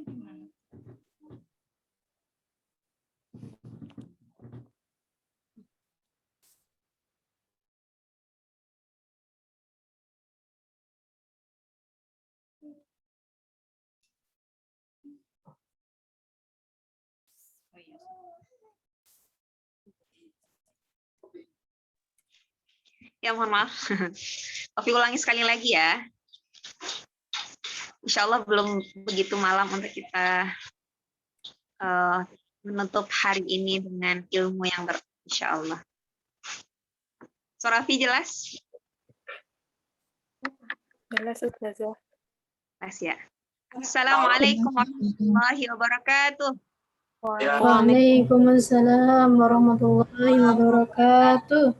Ya, mohon maaf. Tapi ulangi sekali lagi ya. Insya Allah belum begitu malam untuk kita menutup hari ini dengan ilmu yang insya Allah. Sorafi jelas? Jelas, Ustazah. Jelas ya. Assalamualaikum warahmatullahi wabarakatuh. Waalaikumsalam warahmatullahi wabarakatuh.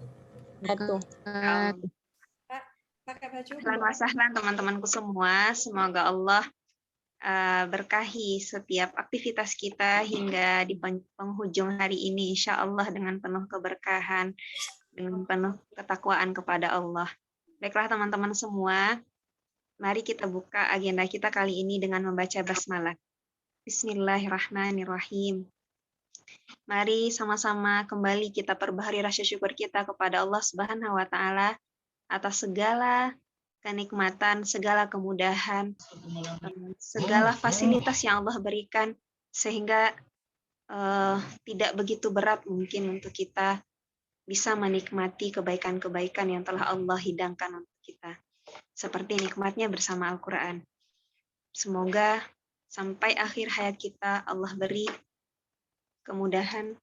Selamat wasahlan teman-temanku semua. Semoga Allah berkahi setiap aktivitas kita hingga di penghujung hari ini, insya Allah dengan penuh keberkahan, dengan penuh ketakwaan kepada Allah. Baiklah teman-teman semua, mari kita buka agenda kita kali ini dengan membaca basmalah. Bismillahirrahmanirrahim. Mari sama-sama kembali kita perbaharui rasa syukur kita kepada Allah Subhanahu wa Ta'ala atas segala kenikmatan, segala kemudahan, segala fasilitas yang Allah berikan, sehingga tidak begitu berat mungkin untuk kita bisa menikmati kebaikan-kebaikan yang telah Allah hidangkan untuk kita. Seperti nikmatnya bersama Al-Quran. Semoga sampai akhir hayat kita Allah beri kemudahan,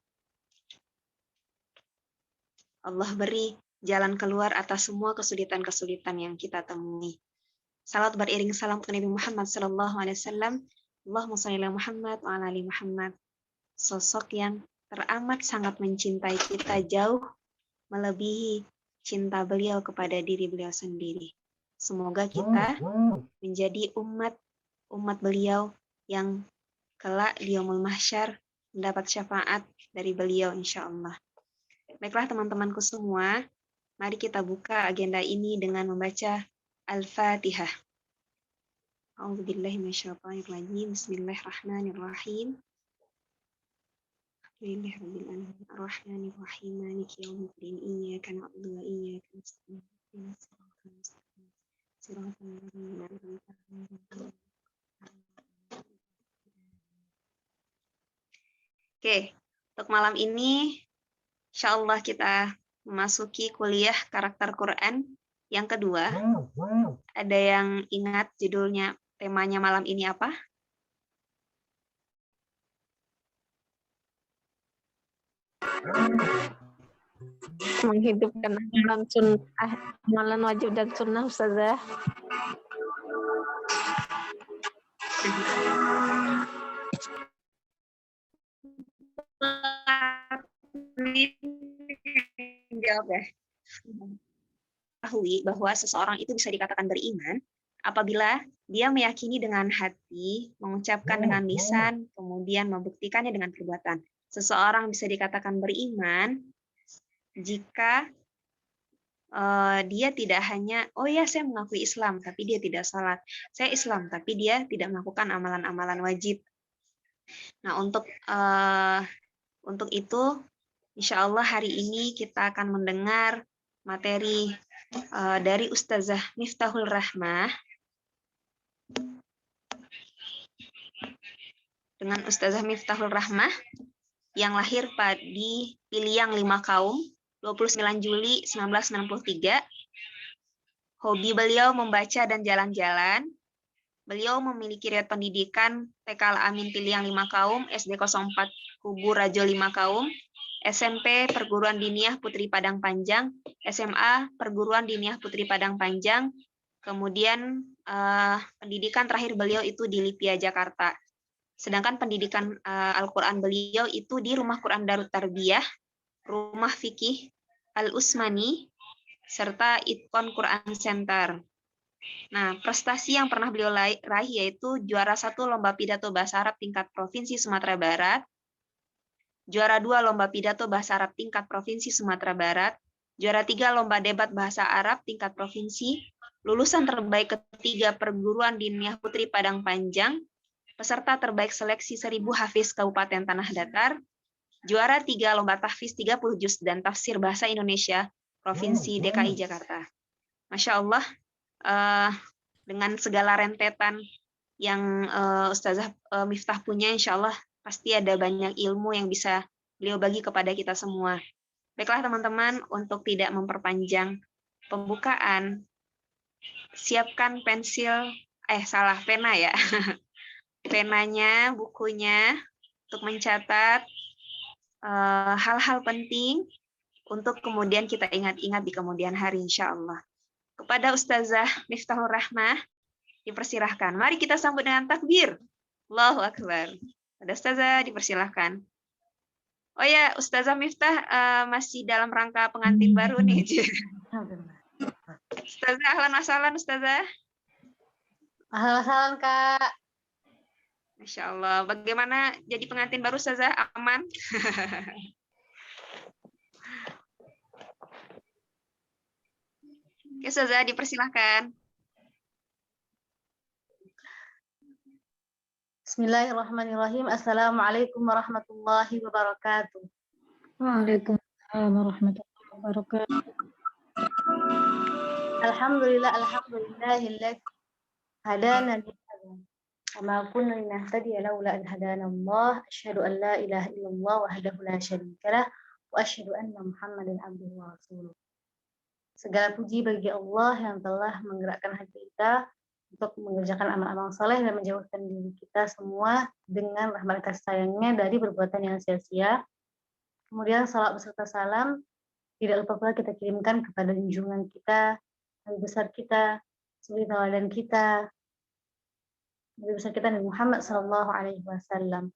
Allah beri jalan keluar atas semua kesulitan-kesulitan yang kita temui. Salat beriring salam ke Nabi Muhammad SAW. Allahumma shalli ala Muhammad wa ala ali Muhammad. Sosok yang teramat sangat mencintai kita jauh melebihi cinta beliau kepada diri beliau sendiri. Semoga kita menjadi umat beliau yang kelak di yaumul mahsyar mendapat syafaat dari beliau insya Allah. Baiklah teman-temanku semua, mari kita buka agenda ini dengan membaca Al-Fatihah. A'udzubillahi minasyaitonirrajim. Bismillahirrahmanirrahim. Alhamdulillahirabbil alamin. Arrahmanirrahim. Maliki yaumiddin. Iyyaka na'budu wa iyyaka nasta'in. Ihdinas siratal mustaqim. Siratal ladzina an'amta 'alaihim. Oke, untuk malam ini insya Allah kita memasuki kuliah karakter Quran yang kedua. Ada yang ingat judulnya, temanya malam ini apa? Menghidupkan amalan wajib dan sunnah, Ustazah. Jawab ya. Ketahui bahwa seseorang itu bisa dikatakan beriman apabila dia meyakini dengan hati, mengucapkan dengan lisan, kemudian membuktikannya dengan perbuatan. Seseorang bisa dikatakan beriman jika dia tidak hanya, oh ya saya mengakui Islam, tapi dia tidak salat. Saya Islam, tapi dia tidak melakukan amalan-amalan wajib. Nah, untuk itu, insya Allah hari ini kita akan mendengar materi dari Ustazah Miftahul Rahmah. Dengan Ustazah Miftahul Rahmah yang lahir di Piliang 5 Kaum, 29 Juli 1993. Hobi beliau membaca dan jalan-jalan. Beliau memiliki riwayat pendidikan TK Al-Amin Piliang 5 Kaum, SD 04 Kubu Rajo 5 Kaum, SMP Perguruan Diniyah Putri Padang Panjang, SMA Perguruan Diniyah Putri Padang Panjang, kemudian pendidikan terakhir beliau itu di Lipia, Jakarta. Sedangkan pendidikan Al-Quran beliau itu di Rumah Quran Darut Tarbiyah, Rumah Fikih Al-Usmani, serta Itqon Quran Center. Nah, prestasi yang pernah beliau raih yaitu juara 1 Lomba Pidato Bahasa Arab tingkat Provinsi Sumatera Barat, juara 2 Lomba Pidato Bahasa Arab tingkat Provinsi Sumatera Barat, juara 3 Lomba Debat Bahasa Arab tingkat Provinsi, lulusan terbaik ketiga Perguruan Diniyah Putri Padang Panjang, peserta terbaik seleksi 1000 hafiz Kabupaten Tanah Datar, juara 3 lomba tahfiz 30 juz dan tafsir bahasa Indonesia Provinsi DKI Jakarta. Masya Allah, dengan segala rentetan yang Ustazah Miftah punya, insya Allah pasti ada banyak ilmu yang bisa beliau bagi kepada kita semua. Baiklah teman-teman, untuk tidak memperpanjang pembukaan, siapkan pena ya. Penanya, bukunya, untuk mencatat hal-hal penting untuk kemudian kita ingat-ingat di kemudian hari insya Allah. Kepada Ustazah Miftahul Rahmah, dipersilahkan. Mari kita sambut dengan takbir. Allahu Akbar. Ada Ustazah, dipersilahkan. Oh ya, Ustazah Miftah masih dalam rangka pengantin baru nih. Ustazah, ahlan wa sahlan Ustazah. Ahlan wa sahlan Kak. Masya Allah. Bagaimana jadi pengantin baru Ustazah? Aman? Oke, Ustazah, dipersilahkan. Bismillahirrahmanirrahim. Assalamualaikum warahmatullahi wabarakatuh. Waalaikumsalam warahmatullahi wabarakatuh. Alhamdulillahilladzi hadana li hadza. Wa ma kunna linahtadiya laula an hadana Allah. Asyhadu an la ilaha illallah wahdahu la syarika lah wa asyhadu anna Muhammadan abduhu wa rasuluh. Segala puji bagi Allah yang telah menggerakkan hati kita untuk mengerjakan amal-amal soleh dan menjauhkan diri kita semua dengan rahmat kasih sayangnya dari perbuatan yang sia-sia. Kemudian salat beserta salam tidak lupa pula kita kirimkan kepada junjungan kita, nabi besar kita, suri tauladan kita, nabi besar kita Nabi Muhammad SAW.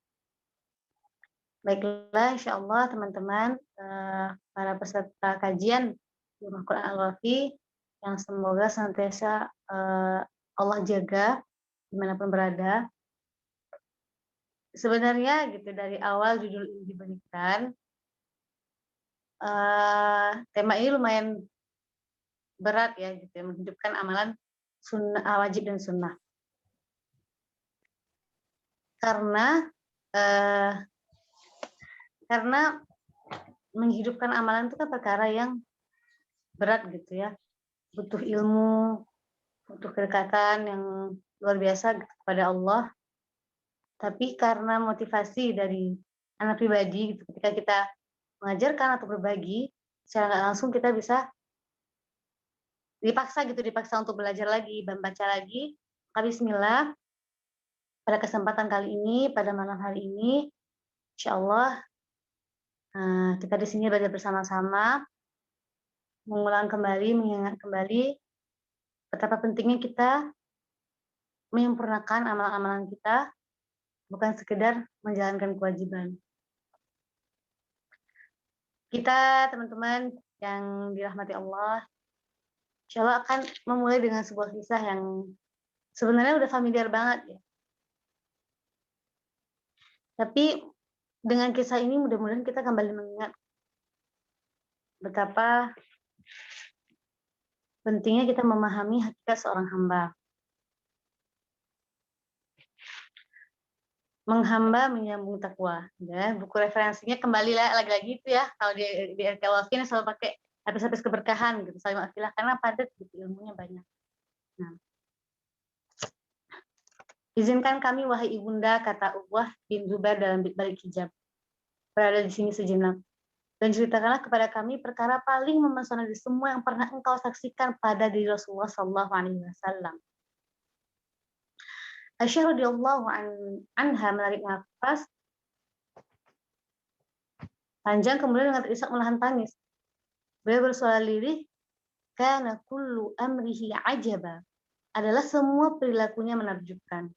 Baiklah, insya Allah teman-teman, para peserta kajian di Rumah Quran Al-Wafi yang semoga senantiasa Allah jaga dimanapun berada. Sebenarnya gitu dari awal judul ini diberikan, tema ini lumayan berat ya, gitu, menghidupkan amalan sunnah, wajib dan sunnah. Karena menghidupkan amalan itu kan perkara yang berat gitu ya, butuh ilmu, butuh kedekatan yang luar biasa kepada Allah. Tapi karena motivasi dari anak pribadi gitu, ketika kita mengajarkan atau berbagi, secara nggak langsung kita bisa dipaksa untuk belajar lagi, membaca lagi. Bismillah, pada kesempatan kali ini, pada malam hari ini, insya Allah kita di sini belajar bersama-sama, mengulang kembali, mengingat kembali betapa pentingnya kita menyempurnakan amalan-amalan kita, bukan sekedar menjalankan kewajiban. Kita, teman-teman yang dirahmati Allah, insya Allah akan memulai dengan sebuah kisah yang sebenarnya udah familiar banget ya. Tapi dengan kisah ini mudah-mudahan kita kembali mengingat betapa pentingnya kita memahami hakikat seorang hamba. Menghamba menyambung takwa. Ya, buku referensinya kembali lagi-lagi itu ya. Kalau di RK selalu pakai habis-habis keberkahan gitu. Saling mafilah karena padat gitu, ilmunya banyak. Nah. Izinkan kami wahai ibunda, kata Uwah bin Zubair dalam balik hijab, berada di sini sejenak. Dan ceritakanlah kepada kami perkara paling memesona di semua yang pernah engkau saksikan pada diri Rasulullah SAW. Aisyah radhiyallahu anha menarik nafas panjang kemudian dengan terisak menahan tangis. Beliau bersuara lirih, kana kullu amrihi ajaba, adalah semua perilakunya menakjubkan.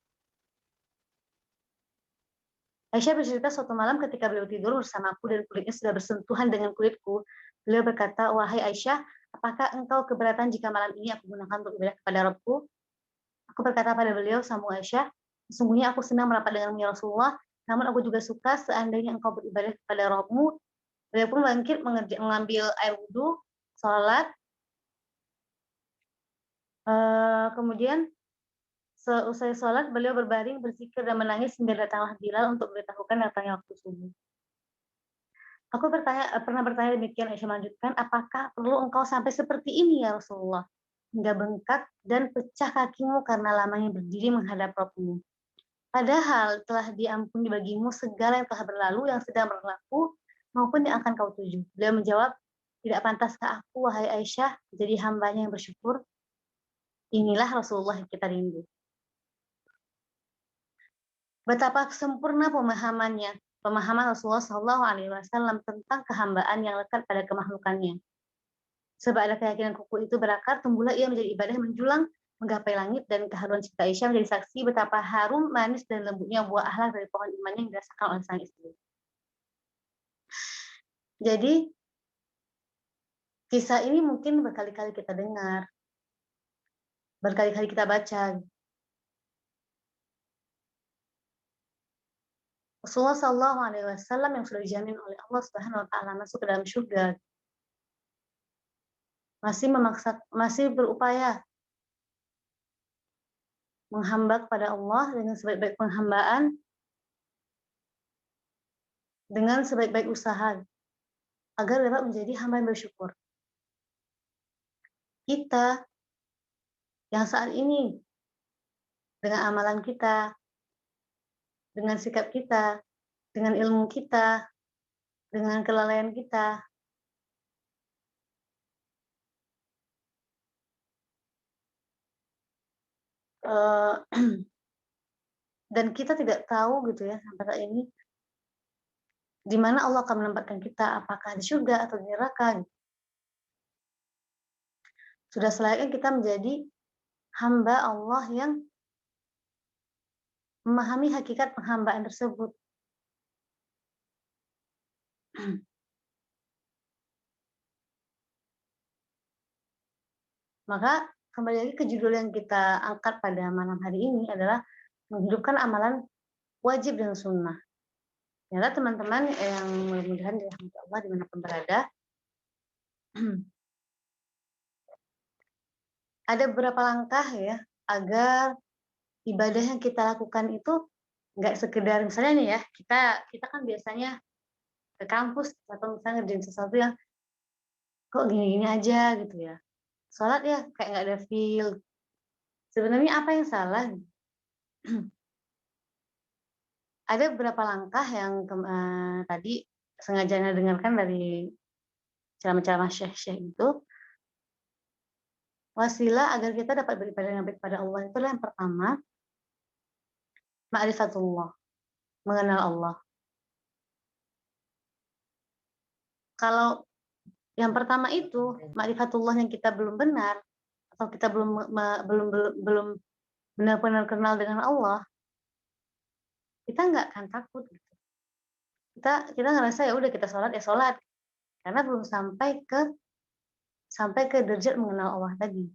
Aisyah bercerita suatu malam ketika beliau tidur bersamaku dan kulitnya sudah bersentuhan dengan kulitku. Beliau berkata, wahai Aisyah, apakah engkau keberatan jika malam ini aku gunakan untuk ibadah kepada Rabbku? Aku berkata pada beliau, sambung Aisyah, sesungguhnya aku senang merapat denganmu ya Rasulullah, namun aku juga suka seandainya engkau beribadah kepada Rabbmu. Beliau pun bangkit mengambil air wudhu, sholat, kemudian Seusai sholat, beliau berbaring, berzikir, dan menangis hingga datanglah Bilal untuk memberitahukan datangnya waktu subuh. Aku pernah bertanya demikian, Aisyah melanjutkan, apakah perlu engkau sampai seperti ini ya Rasulullah? Hingga bengkak dan pecah kakimu karena lamanya berdiri menghadap Rabbmu. Padahal telah diampuni bagimu segala yang telah berlalu, yang sedang berlaku, maupun yang akan kau tuju. Beliau menjawab, tidak pantaskah aku, wahai Aisyah, jadi hambanya yang bersyukur? Inilah Rasulullah yang kita rindu. Betapa sempurna pemahaman Rasulullah SAW tentang kehambaan yang lekat pada kemakhlukannya. Sebab ada keyakinan kuku itu berakar, tumbuhlah ia menjadi ibadah menjulang, menggapai langit, dan keharuan cipta Aisyah menjadi saksi betapa harum, manis, dan lembutnya buah akhlak dari pohon imannya yang dirasakan oleh sang istri. Jadi, kisah ini mungkin berkali-kali kita dengar, berkali-kali kita baca. Rasulullah SAW yang sudah dijamin oleh Allah Subhanahu Wa Taala masuk ke dalam surga, masih berupaya menghamba kepada Allah dengan sebaik-baik penghambaan, dengan sebaik-baik usaha, agar dapat menjadi hamba yang bersyukur. Kita yang saat ini, dengan amalan kita, dengan sikap kita, dengan ilmu kita, dengan kelalaian kita, dan kita tidak tahu gitu ya sampai saat ini di mana Allah akan menempatkan kita, apakah di surga atau di neraka. Sudah selayaknya kita menjadi hamba Allah yang memahami hakikat penghambaan tersebut. Maka kembali lagi ke judul yang kita angkat pada malam hari ini adalah menghidupkan amalan wajib dan sunnah. Ternyata teman-teman yang mudah-mudahan dirahmati Allah dimanapun berada, ada beberapa langkah ya agar ibadah yang kita lakukan itu nggak sekedar misalnya nih ya kita kan biasanya ke kampus atau misalnya ngerjain sesuatu yang kok gini-gini aja gitu ya. Sholat ya kayak nggak ada feel. Sebenarnya apa yang salah? Ada beberapa langkah yang tadi sengaja Anda dengarkan dari ceramah-ceramah syekh-syekh itu. Wasilah agar kita dapat beribadah yang baik kepada Allah itu yang pertama, ma'rifatullah, mengenal Allah. Kalau yang pertama itu ma'rifatullah yang kita belum benar atau kita belum benar-benar kenal dengan Allah, kita nggak akan takut gitu. Kita ngerasa ya udah kita sholat ya sholat karena belum sampai ke derajat mengenal Allah tadi.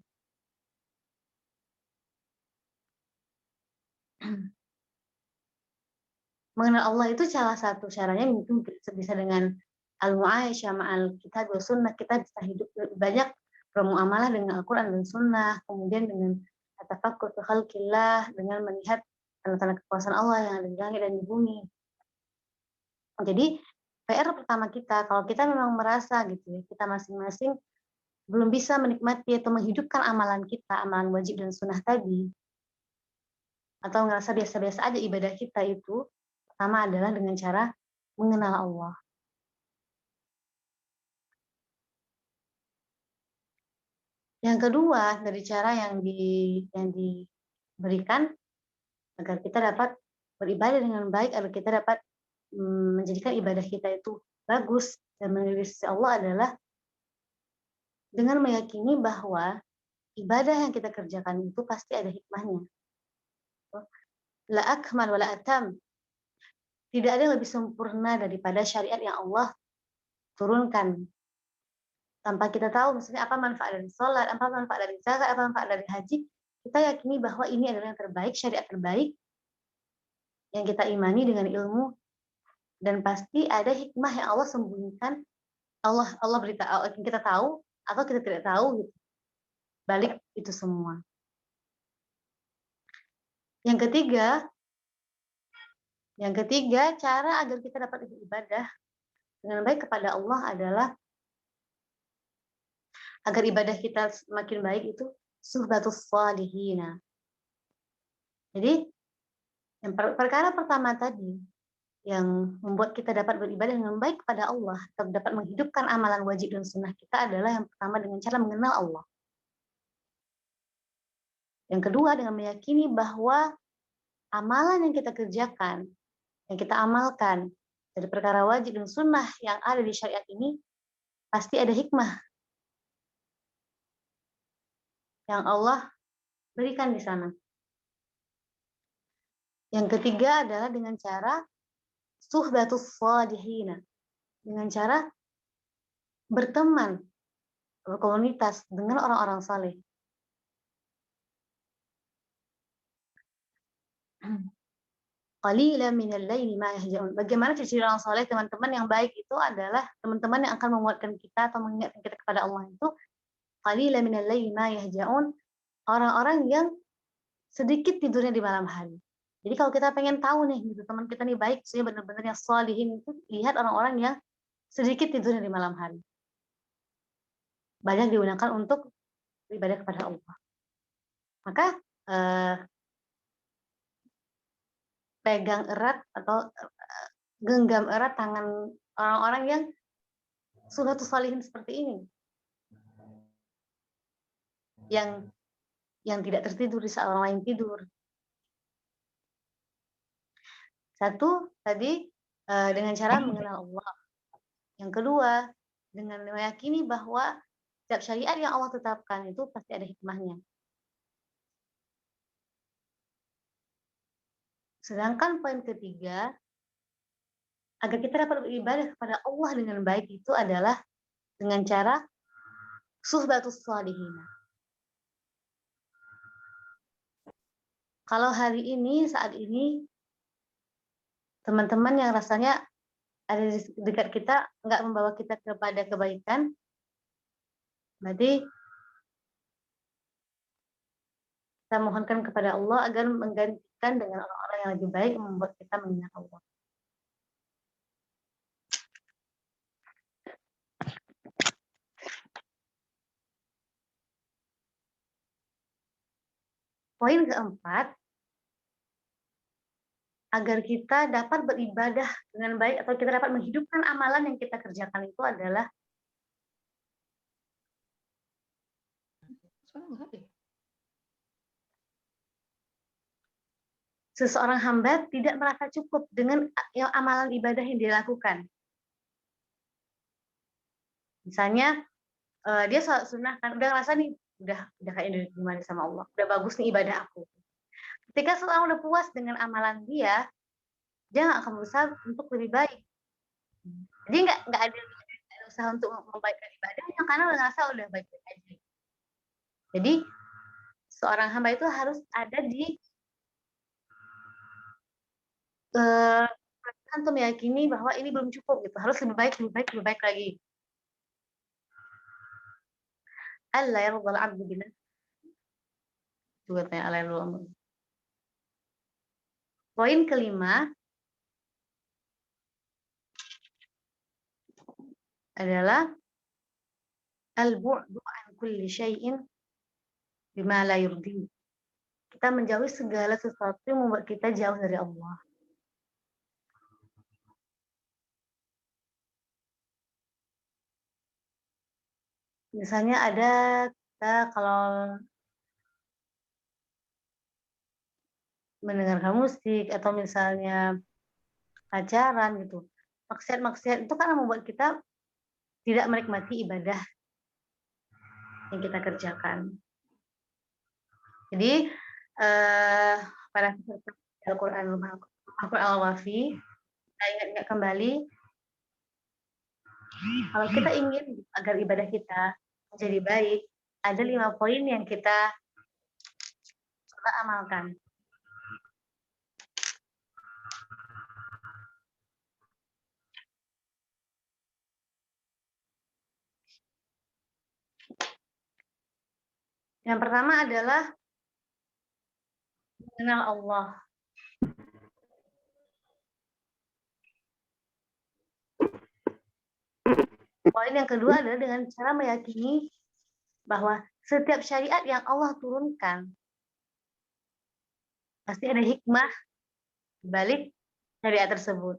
Mengenal Allah itu salah satu caranya mungkin bisa dengan al-mu'aisyah ma'al kitab wa sunnah, kita bisa hidup lebih banyak bermuamalah dengan Al-Quran dan Sunnah, kemudian dengan tafakkur fi khalqillah, dengan melihat tanda-tanda kekuasaan Allah yang ada di langit dan di bumi. Jadi PR pertama kita, kalau kita memang merasa gitu ya, kita masing-masing belum bisa menikmati atau menghidupkan amalan kita, amalan wajib dan sunnah tadi, atau ngerasa biasa-biasa aja ibadah kita itu, pertama adalah dengan cara mengenal Allah. Yang kedua, dari cara yang diberikan agar kita dapat beribadah dengan baik, agar kita dapat menjadikan ibadah kita itu bagus dan menuju sisi Allah adalah dengan meyakini bahwa ibadah yang kita kerjakan itu pasti ada hikmahnya. La akmal wa la atam. Tidak ada yang lebih sempurna daripada syariat yang Allah turunkan. Tanpa kita tahu misalnya apa manfaat dari sholat, apa manfaat dari zakat, apa manfaat dari haji, kita yakini bahwa ini adalah yang terbaik, syariat terbaik yang kita imani dengan ilmu, dan pasti ada hikmah yang Allah sembunyikan, Allah beritahu kita tahu atau kita tidak tahu gitu. Balik itu semua. Yang ketiga, cara agar kita dapat beribadah dengan baik kepada Allah adalah agar ibadah kita semakin baik itu suhbatus salihina. Jadi, yang perkara pertama tadi yang membuat kita dapat beribadah dengan baik kepada Allah, atau dapat menghidupkan amalan wajib dan sunnah kita adalah yang pertama dengan cara mengenal Allah. Yang kedua dengan meyakini bahwa amalan yang kita kerjakan, yang kita amalkan dari perkara wajib dan sunnah yang ada di syariat ini pasti ada hikmah yang Allah berikan di sana. Yang ketiga adalah dengan cara suhbatus salihina, dengan cara berteman, berkomunitas dengan orang-orang saleh. Qalilan minal laili ma yahjaun. Bagaimana ciri orang saleh, teman-teman yang baik itu adalah teman-teman yang akan menguatkan kita atau mengingatkan kita kepada Allah itu qalilan minal laili ma yahjaun, orang-orang yang sedikit tidurnya di malam hari. Jadi kalau kita pengen tahu nih gitu teman kita nih baik, maksudnya benar-benar yang sholihin itu, lihat orang-orang yang sedikit tidurnya di malam hari. Banyak digunakan untuk beribadah kepada Allah. Maka pegang erat atau genggam erat tangan orang-orang yang suhatus sholihin seperti ini. Yang tidak tertidur di saat orang lain tidur. Satu tadi dengan cara mengenal Allah. Yang kedua dengan meyakini bahwa setiap syariat yang Allah tetapkan itu pasti ada hikmahnya. Sedangkan poin ketiga, agar kita dapat beribadah kepada Allah dengan baik itu adalah dengan cara suhbatus salihina. Kalau hari ini, saat ini, teman-teman yang rasanya ada di dekat kita, nggak membawa kita kepada kebaikan, berarti kita mohonkan kepada Allah agar menggantikan dengan orang-orang yang lebih baik, membuat kita mengingat Allah. Poin keempat, agar kita dapat beribadah dengan baik atau kita dapat menghidupkan amalan yang kita kerjakan itu adalah seseorang hamba tidak merasa cukup dengan amalan ibadah yang dia lakukan. Misalnya dia sholat sunnah kan udah ngerasa nih udah kayak diterima sama Allah, udah bagus nih ibadah aku. Ketika seorang udah puas dengan amalan dia nggak akan berusaha untuk lebih baik. Jadi nggak ada usaha untuk membaikkan ibadahnya karena udah ngerasa udah baik-baik aja. Jadi seorang hamba itu harus ada di untuk meyakini bahwa ini belum cukup gitu, harus lebih baik lagi. Allah yardal abdu billah. Juga tanya Allah yardal. Poin kelima adalah al-bu'du an kulli syai'in bima la yurdi. Kita menjauhi segala sesuatu yang membuat kita jauh dari Allah. Misalnya ada kita kalau mendengarkan musik atau misalnya pacaran gitu. Maksiat-maksiat itu kan membuat kita tidak menikmati ibadah yang kita kerjakan. Jadi pada Al-Quran Al-Wafi, kita ingat-ingat kembali, kalau kita ingin agar ibadah kita menjadi baik, ada 5 poin yang kita coba amalkan. Yang pertama adalah mengenal Allah. Poin yang kedua adalah dengan cara meyakini bahwa setiap syariat yang Allah turunkan pasti ada hikmah di balik syariat tersebut.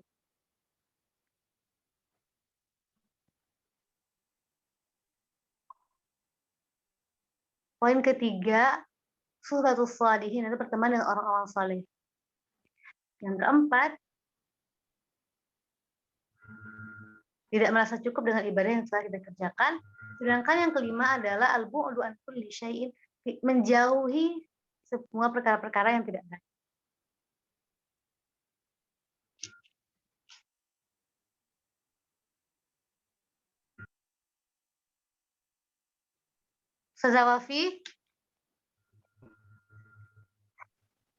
Poin ketiga, Suhbatus Shalihin, itu berteman dengan orang-orang saleh. Yang keempat, tidak merasa cukup dengan ibadah yang telah kita kerjakan. Sedangkan yang kelima adalah al-bu'du an kulli syai'in, menjauhi semua perkara-perkara yang tidak baik. Ustazah Wafi,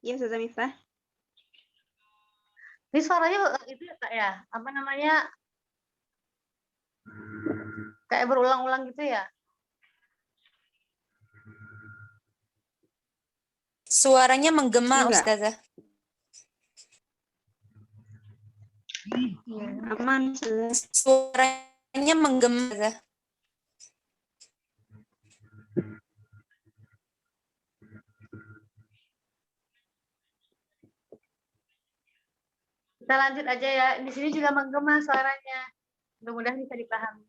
Ya, Ustazah Miftah. ini suaranya itu ya Kak ya, apa namanya, kayak berulang-ulang gitu ya? Suaranya menggema, Enggak. Ustazah. Ya, aman, Ustazah. Suaranya menggema, Ustazah. Kita lanjut aja ya. Di sini juga menggema suaranya. Mudah-mudahan bisa dipahami.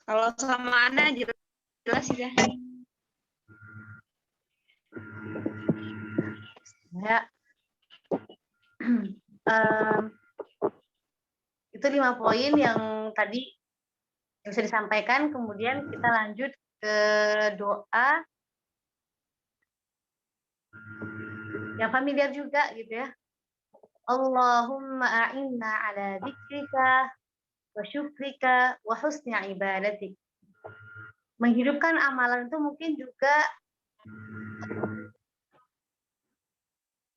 Kalau sama Anda jelas sih ya. Ya. Itu 5 poin yang tadi yang bisa disampaikan. Kemudian kita lanjut ke doa yang familiar juga gitu ya. Allahumma a'inna ala dzikrika wa syukrika wa husni ibadatik. Menghidupkan amalan itu mungkin juga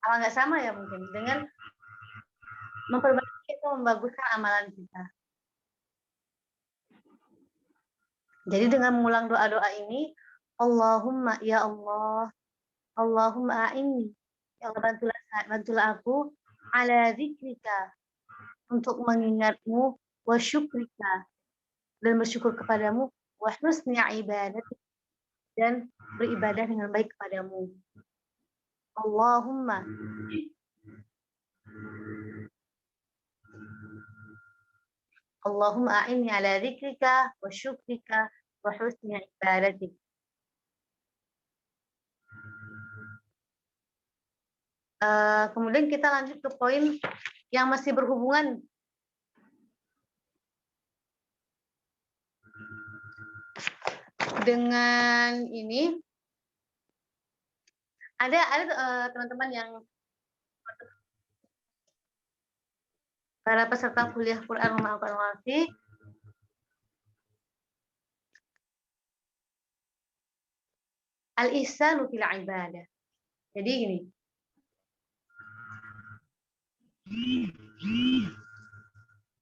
nggak sama ya, mungkin dengan memperbaiki atau membaguskan amalan kita. Jadi dengan mengulang doa-doa ini, Allahumma ya Allah, Allahumma a'inni, ya Allah bantulah aku ala dzikrika, untuk mengingatmu, wa syukrika, dan bersyukur kepadamu, wa husni ibadatik, dan beribadah dengan baik kepadamu. Allahumma Allahumma a'inni ala dzikrika wa syukrika wa husni ibadatik. Kemudian kita lanjut ke poin yang masih berhubungan dengan ini. Ada teman-teman yang para peserta kuliah Quran Rumah Al-Wafi al-ihsanu fil ibadah. Jadi gini.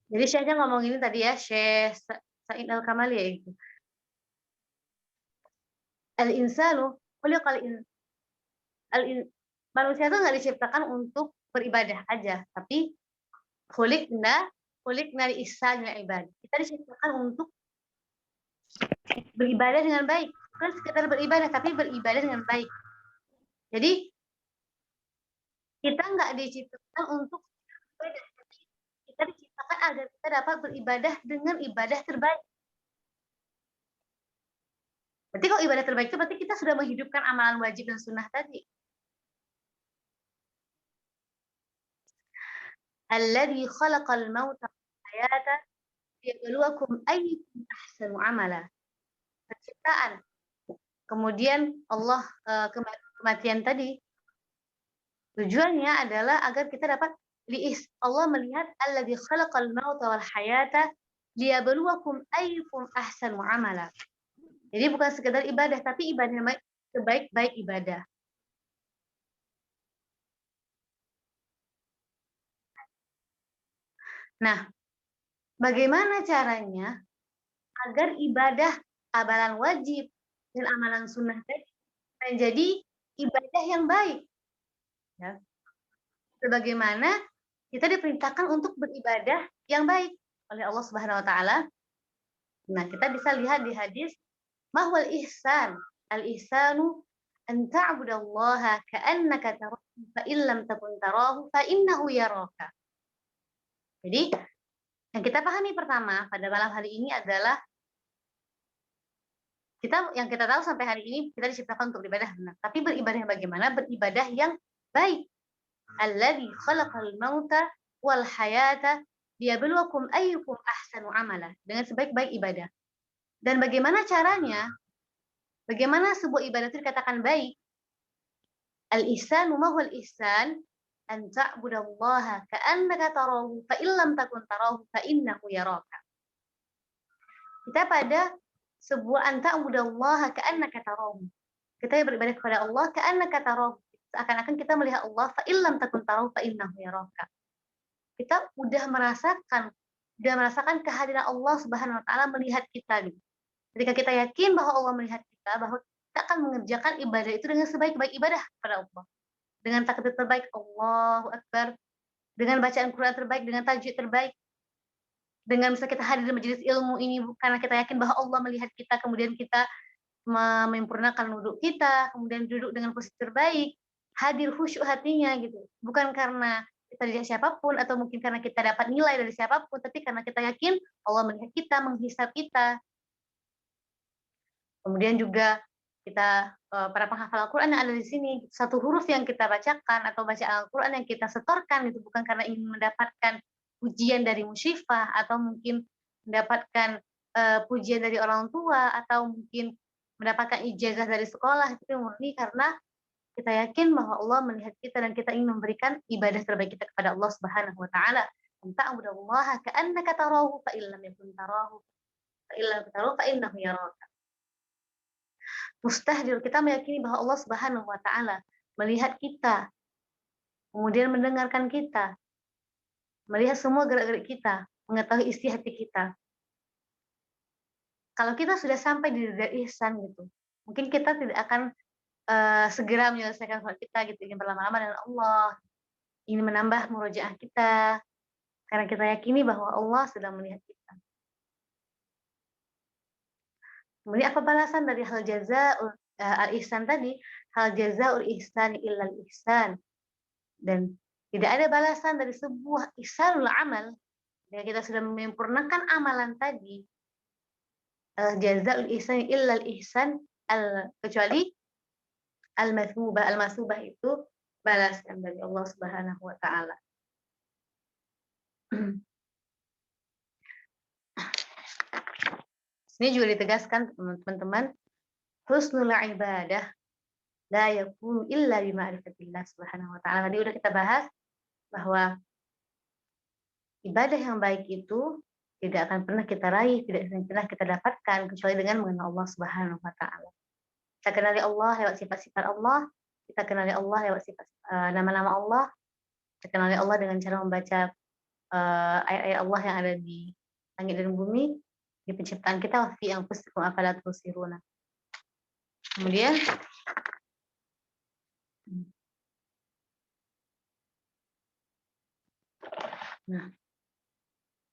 Jadi Syekhnya ngomong ini tadi ya, Syekh Said Al-Kamali ya itu. Al-insanu, manusia itu nggak diciptakan untuk beribadah aja, tapi khuliqna li-ihsanil ibadah. Kita diciptakan untuk beribadah dengan baik. Bukan sekedar beribadah, tapi beribadah dengan baik. Jadi kita nggak diciptakan untuk beribadah, kita diciptakan agar kita dapat beribadah dengan ibadah terbaik. Berarti kalau ibadah terbaik itu berarti kita sudah menghidupkan amalan wajib dan sunnah tadi. Alladzi khalaqal mauta wal hayata liyabluwakum ayyukum ahsanu amala. Penciptaan. Kemudian Allah kematian tadi tujuannya adalah agar kita dapat Allah melihat alladzi khalaqal mauta wal hayata liyabluwakum ayyukum ahsanu amala. Jadi bukan sekedar ibadah, tapi ibadah sebaik-baik ibadah. Nah, bagaimana caranya agar ibadah amalan wajib dan amalan sunnah tadi menjadi ibadah yang baik. Ya. Sebagaimana kita diperintahkan untuk beribadah yang baik oleh Allah Subhanahu wa taala. Nah, kita bisa lihat di hadis mahwal ihsan. Al-ihsanu an ta'budallaha ka'annaka tarahu fa in lam takun tarahu fa innahu yaraka. Jadi, yang kita pahami pertama pada malam hari ini adalah yang kita tahu sampai hari ini kita diciptakan untuk beribadah benar. Tapi beribadah bagaimana? Beribadah yang baik. Alladzi khalaqal mauta wal hayata liyabluwakum ayyukum ahsanu amala. Dengan sebaik-baik ibadah. Dan bagaimana caranya? Bagaimana sebuah ibadah itu dikatakan baik? Al-ihsanu ma huwal ihsan? An ta'budallaha ka'annaka tarahu fa illam takun tarahu fa innahu yaraka. Kita pada sebuah an ta'budallaha ka'annaka tarahu. Kita beribadah kepada Allah ka'annaka tarahu. Seakan-akan kita melihat Allah fa illam takun tarahu fa innahu yaraka. Kita udah merasakan kehadiran Allah Subhanahu wa taala melihat kita gitu. Ketika kita yakin bahwa Allah melihat kita, bahwa kita akan mengerjakan ibadah itu dengan sebaik-baik ibadah kepada Allah. Dengan takbir terbaik, Allahu Akbar. Dengan bacaan Quran terbaik, dengan tajwid terbaik. Dengan bisa kita hadir di majelis ilmu ini karena kita yakin bahwa Allah melihat kita, kemudian kita menyempurnakan wudhu kita, kemudian duduk dengan posisi terbaik, hadir khusyuk hatinya gitu. Bukan karena kita dilihat siapapun atau mungkin karena kita dapat nilai dari siapapun, tapi karena kita yakin Allah melihat kita, menghisab kita. Kemudian juga kita para penghafal Al-Quran yang ada di sini, satu huruf yang kita bacakan atau baca Al-Quran yang kita setorkan itu bukan karena ingin mendapatkan pujian dari musyrifah atau mungkin mendapatkan pujian dari orang tua atau mungkin mendapatkan ijazah dari sekolah, itu murni karena kita yakin bahwa Allah melihat kita dan kita ingin memberikan ibadah terbaik kita kepada Allah Subhanahu wa taala. Ta'budallaha ka'annaka tarahu fa illam yakun tarahu fa illam tarahu fa innahu yaraka. Mustahil kita meyakini bahwa Allah Subhanahu wa taala melihat kita, kemudian mendengarkan kita, melihat semua gerak-gerik kita, mengetahui isi hati kita. Kalau kita sudah sampai di derajat ihsan gitu, mungkin kita tidak akan segera menyelesaikan sholat kita gitu, ingin berlama-lama dengan Allah, ingin menambah murojaah kita, karena kita yakini bahwa Allah sedang melihat kita. Kemudian apa balasan dari hal jazaa'ul al-ihsan tadi? Hal jazaa'ul ihsan illal ihsan. Dan tidak ada balasan dari sebuah ihsanul amal. Jika kita sudah menyempurnakan amalan tadi, jazaa'ul ihsan illal ihsan, kecuali al-masubah. Al-masubah itu balasan dari Allah Subhanahu wa taala. Ini juga ditegaskan teman-teman, husnul ibadah la yakunu illa bi ma'rifatillah Subhanahu wa taala. Tadi udah kita bahas bahwa ibadah yang baik itu tidak akan pernah kita raih, tidak akan pernah kita dapatkan kecuali dengan mengenal Allah Subhanahu wa taala. Kita kenali Allah lewat sifat-sifat Allah, kita kenali Allah lewat sifat nama-nama Allah, kita kenali Allah dengan cara membaca ayat-ayat Allah yang ada di langit dan bumi, di penciptaan kita, fi anfusikum afala tubsiruna. Kemudian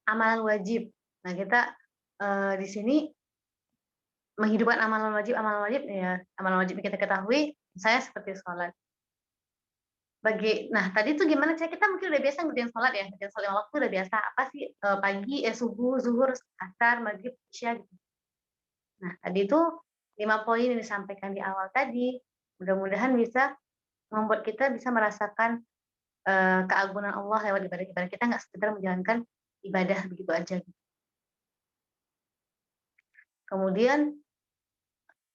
amalan wajib. Nah, kita di sini menghidupkan amalan wajib ya, amalan wajib yang kita ketahui, saya seperti sholat. Nah, tadi tuh gimana cara kita mungkin udah biasa ngerjain sholat ya, ngerjain sholat waktu udah biasa. Apa sih pagi, subuh, zuhur, asar, maghrib, isya gitu. Nah, tadi itu 5 poin yang disampaikan di awal tadi, mudah-mudahan bisa membuat kita bisa merasakan keagungan Allah lewat ibadah-ibadah kita, nggak sekedar menjalankan ibadah begitu aja. Kemudian,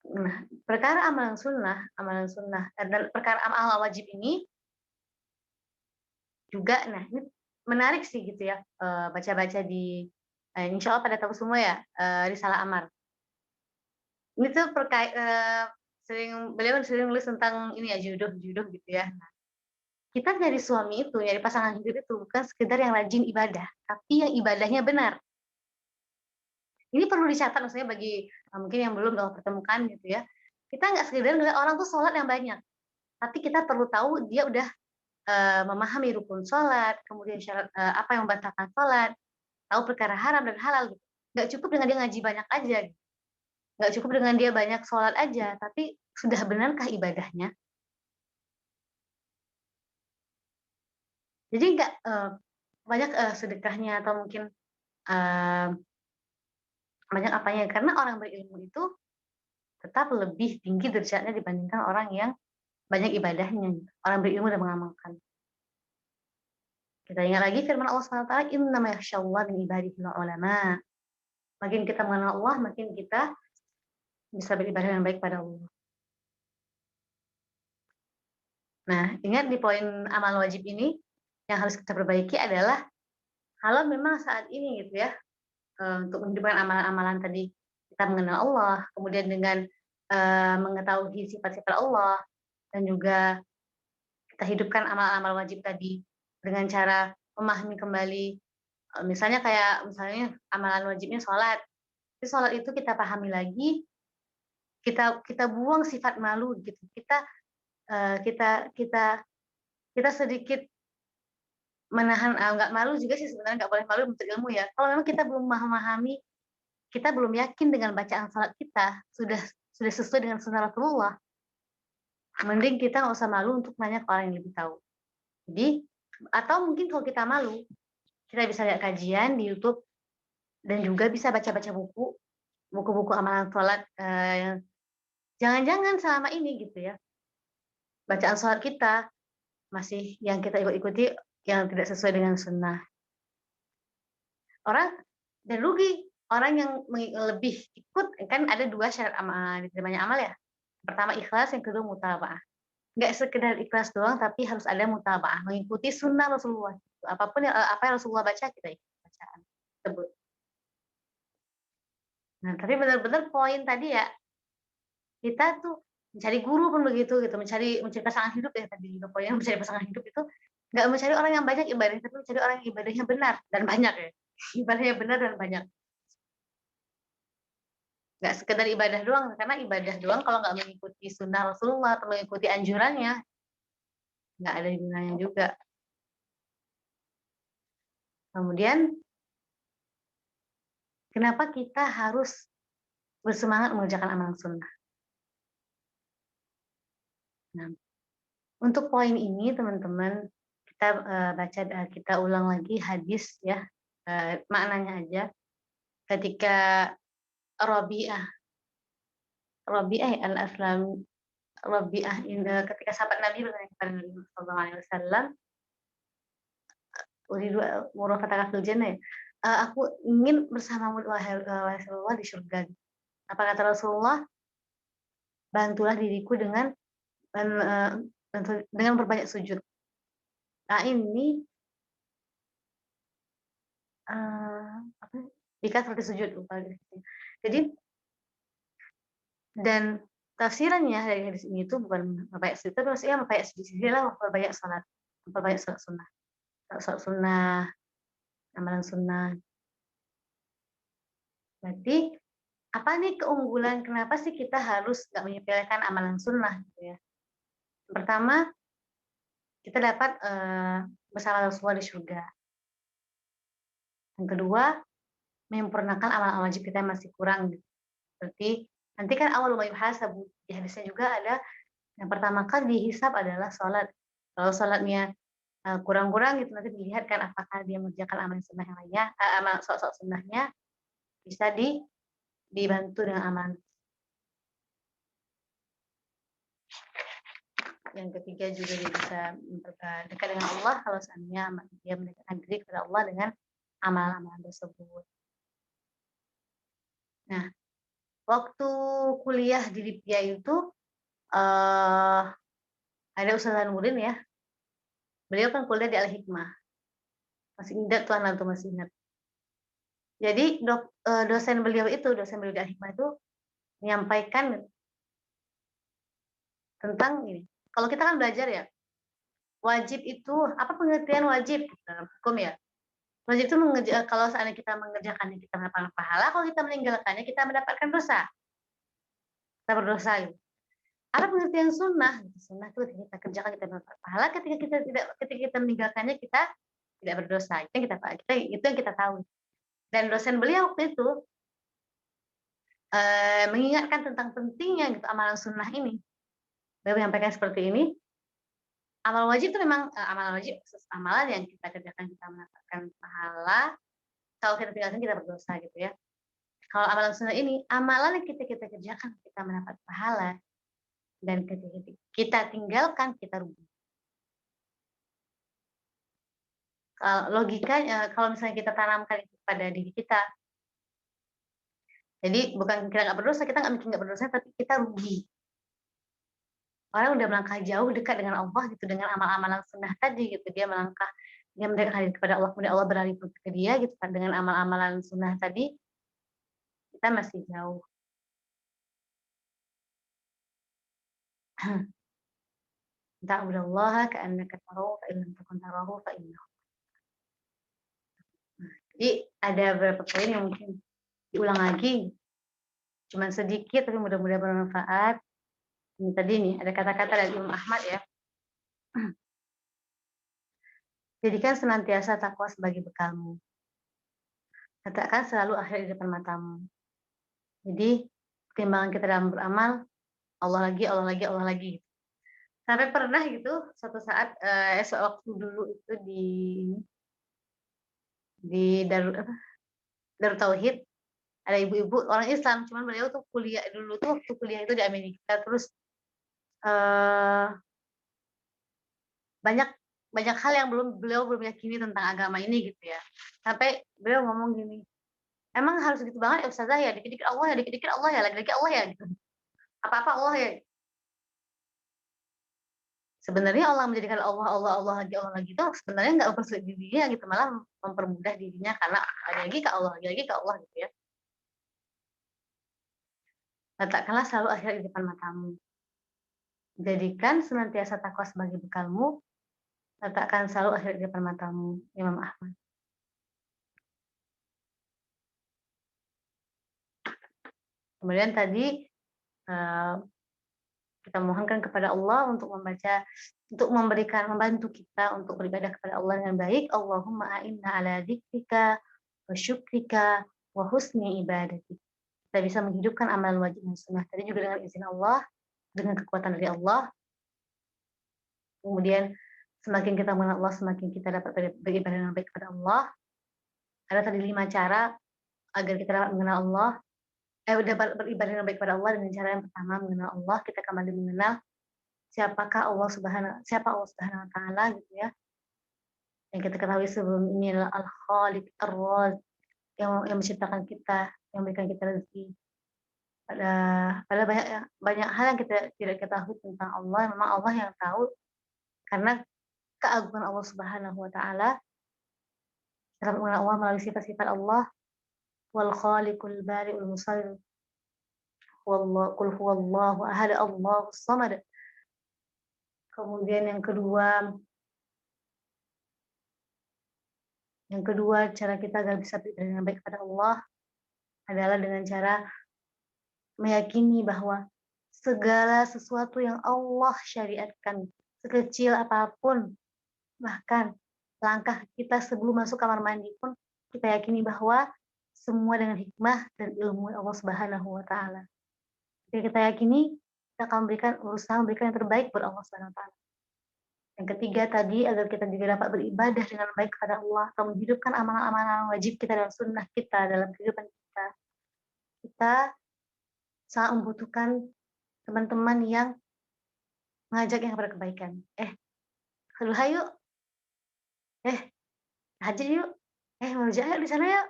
nah, perkara amalan sunnah dan perkara amalan wajib ini juga, nah ini menarik sih gitu ya, baca-baca di, insya Allah pada tahu semua ya, Risalah Amar. Ini tuh beliau sering nulis tentang ini ya, jodoh gitu ya. Nah, kita nyari suami itu, nyari pasangan hidup itu bukan sekedar yang rajin ibadah, tapi yang ibadahnya benar. Ini perlu dicatat maksudnya bagi mungkin yang belum Allah pertemukan gitu ya. Kita nggak sekedar ngeliat orang tuh sholat yang banyak, tapi kita perlu tahu dia udah memahami rukun sholat, kemudian syarat apa yang membatalkan sholat, tahu perkara haram dan halal gitu. Nggak cukup dengan dia ngaji banyak aja, gitu. Nggak cukup dengan dia banyak sholat aja, tapi sudah benarkah ibadahnya? Jadi nggak banyak sedekahnya atau mungkin banyak apanya, karena orang berilmu itu tetap lebih tinggi derajatnya dibandingkan orang yang banyak ibadahnya. Orang berilmu dan mengamalkan. Kita ingat lagi firman Allah SWT, innama yakhsyallaha min ibadihil ulama. Makin kita mengenal Allah, makin kita bisa beribadah dengan baik pada Allah. Nah, ingat di poin amal wajib ini, yang harus kita perbaiki adalah kalau memang saat ini gitu ya, untuk menghidupkan amalan-amalan tadi, kita mengenal Allah, kemudian dengan mengetahui sifat-sifat Allah, dan juga kita hidupkan amal-amal wajib tadi dengan cara memahami kembali, misalnya amalan wajibnya sholat. Tapi sholat itu kita pahami lagi, kita buang sifat malu gitu. Kita sedikit menahan, nggak malu juga sih sebenarnya, nggak boleh malu untuk ilmu ya. Kalau memang kita belum memahami, kita belum yakin dengan bacaan sholat kita sudah sesuai dengan sunnah Rasulullah, mending kita nggak usah malu untuk nanya ke orang yang lebih tahu. Jadi, atau mungkin kalau kita malu, kita bisa lihat kajian di YouTube dan juga bisa baca-baca buku-buku amalan sholat. Jangan-jangan selama ini gitu ya, bacaan sholat kita masih yang kita ikut-ikuti yang tidak sesuai dengan sunnah. Dan rugi orang yang lebih ikut, kan ada 2 syarat diterimanya amal ya. Pertama ikhlas, yang kedua mutaba'ah. Nggak sekedar ikhlas doang, tapi harus ada mutaba'ah, mengikuti sunnah Rasulullah. Apapun apa yang Rasulullah baca, kita ikut bacaan tersebut. Nah, tapi benar-benar poin tadi ya, kita tuh mencari guru pun begitu gitu, mencari pasangan hidup ya tadi juga poinnya, mencari pasangan hidup itu nggak mencari orang yang banyak ibadah, tapi mencari orang yang ibadahnya benar dan banyak ya. Ibadahnya benar dan banyak. Nggak sekedar ibadah doang, karena ibadah doang kalau nggak mengikuti sunnah Rasulullah atau mengikuti anjurannya, nggak ada gunanya juga. Kemudian, kenapa kita harus bersemangat mengerjakan amalan sunnah? Nah, untuk poin ini teman-teman, kita ulang lagi hadis ya, maknanya aja. Ketika Rabi'ah al-Aslam, ketika sahabat Nabi bertanya kepada Nabi Sallallahu Alaihi Wasallam, uridu murafataka fil jannah, aku ingin bersamamu wahai Rasulullah di surga. Apa kata Rasulullah? Bantulah diriku dengan berbanyak sujud. Nah ini jika seperti sujud. Jadi, dan tafsirannya dari hadis ini itu bukan memperbanyak sujud, tapi maksudnya memperbanyak sujud lah, memperbanyak sholat sunnah, amalan sunnah. Berarti apa nih keunggulan, kenapa sih kita harus nggak menyepelekan amalan sunnah gitu ya? Pertama, kita dapat bersama Rasulullah di surga. Yang kedua, menyempurnakan amalan wajib kita yang masih kurang. Seperti nanti kan awal yuhasabu, di hadisnya juga ada yang pertama kali dihisab adalah sholat. Kalau sholatnya kurang-kurang gitu, nanti dilihat kan apakah dia mengerjakan amalan sunnah yang lainnya, amal sholat sunnahnya bisa dibantu dengan amalan. Yang ketiga juga dia bisa dekat dengan Allah kalau seandainya dia mendekatkan diri kepada Allah dengan amalan-amalan tersebut. Nah, waktu kuliah di Lipia itu ada Ustaz Nurin ya. Beliau kan kuliah di Al-Hikmah. Masih ingat tuh anak tuh, masih ingat. Jadi dosen beliau di Al-Hikmah itu menyampaikan tentang ini. Kalau kita kan belajar ya, wajib itu apa pengertian wajib dalam hukum ya? Wajib itu kalau seandainya kita mengerjakannya kita mendapatkan pahala, kalau kita meninggalkannya kita mendapatkan dosa. Kita berdosa gitu. Ada pengertian sunnah. Sunnah itu ketika kita kerjakan kita mendapat pahala, ketika kita meninggalkannya kita tidak berdosa. Itu yang kita tahu. Dan dosen beliau waktu itu mengingatkan tentang pentingnya gitu amalan sunnah ini. Beliau menyampaikan seperti ini. Amal wajib itu memang amalan wajib, amalan yang kita kerjakan kita mendapatkan pahala. Kalau kita tinggalkan kita berdosa gitu ya. Kalau amalan sunnah ini, amalan yang kita kerjakan kita mendapat pahala. Dan ketika kita tinggalkan kita rugi. Logikanya kalau misalnya kita tanamkan itu pada diri kita, jadi bukan kita nggak berdosa, kita nggak mungkin nggak berdosa, tapi kita rugi. Orang udah melangkah jauh dekat dengan Allah gitu dengan amal-amalan sunnah tadi gitu, dia mendekatkan diri kepada Allah, kemudian Allah beralih ke dia gitu kan dengan amal-amalan sunnah tadi, kita masih jauh. Ta'budallaha ka'annaka tarahu fa in lam takun tarahu fa innahu. Jadi ada beberapa poin yang mungkin diulang lagi, cuman sedikit tapi mudah-mudahan bermanfaat. Ini tadi nih ada kata-kata dari Imam Ahmad ya. Jadikan senantiasa takwa sebagai bekalmu. Letakkan selalu akhirat di depan matamu. Jadi pertimbangan kita dalam beramal, Allah lagi, Allah lagi, Allah lagi. Sampai pernah gitu suatu saat waktu dulu itu di Darul Tauhid ada ibu-ibu orang Islam, cuman beliau tuh kuliah dulu tuh waktu kuliah itu di Amerika, terus banyak hal yang beliau belum yakini tentang agama ini gitu ya. Sampai beliau ngomong gini, emang harus gitu banget ya Ustazah ya, dikit-dikit Allah ya, dikit-dikit Allah ya, lagi-lagi Allah ya gitu. Apa-apa Allah ya. Sebenarnya Allah menjadikan Allah lagi itu sebenarnya nggak mempersulit dirinya gitu, malah mempermudah dirinya karena lagi-lagi ke Allah, lagi-lagi ke Allah gitu ya. Letakkanlah selalu akhirat di depan matamu. Jadikan senantiasa takwa sebagai bekalmu. Letakkan selalu akhirat di depan matamu. Imam Ahmad. Kemudian tadi kita mohonkan kepada Allah untuk membantu kita untuk beribadah kepada Allah dengan baik. Allahumma a'inna ala dzikrika wa syukrika wa husni ibadatik. Kita bisa menghidupkan amalan wajib dan sunnah tadi juga dengan izin Allah, dengan kekuatan dari Allah. Kemudian semakin kita mengenal Allah, semakin kita dapat beribadah dengan baik kepada Allah. Ada tadi 5 cara agar kita dapat mengenal Allah. Dapat beribadah dengan baik kepada Allah dengan cara yang pertama mengenal Allah, kita kembali mengenal siapa Allah Subhanahu wa taala gitu ya. Yang kita ketahui sebelum ini adalah Al-Khaliq Ar-Raziq yang menciptakan kita, yang memberikan kita rezeki. Pada banyak hal yang kita tidak ketahui tentang Allah, memang Allah yang tahu karena keagungan Allah Subhanahu wa taala. Kita mengenal Allah melalui sifat-sifat Allah. Wal khaliqul bari'ul musawwir. Qul huwallahu ahad, Allahus samad. Kemudian yang kedua cara kita agar bisa beribadah dengan baik kepada Allah adalah dengan cara meyakini bahwa segala sesuatu yang Allah syariatkan, sekecil apapun, bahkan langkah kita sebelum masuk kamar mandi pun kita yakini bahwa semua dengan hikmah dan ilmu Allah Subhanahu wa taala. Jika kita yakini, kita akan berusaha memberikan yang terbaik buat Allah Subhanahu wa taala. Yang ketiga tadi, agar kita juga dapat beribadah dengan baik kepada Allah atau menghidupkan amalan-amalan wajib kita dalam sunnah kita, dalam kehidupan kita. Kita sangat membutuhkan teman-teman yang mengajak yang kepada kebaikan. Keluar yuk. Haji yuk. Merujak yuk di sana yuk.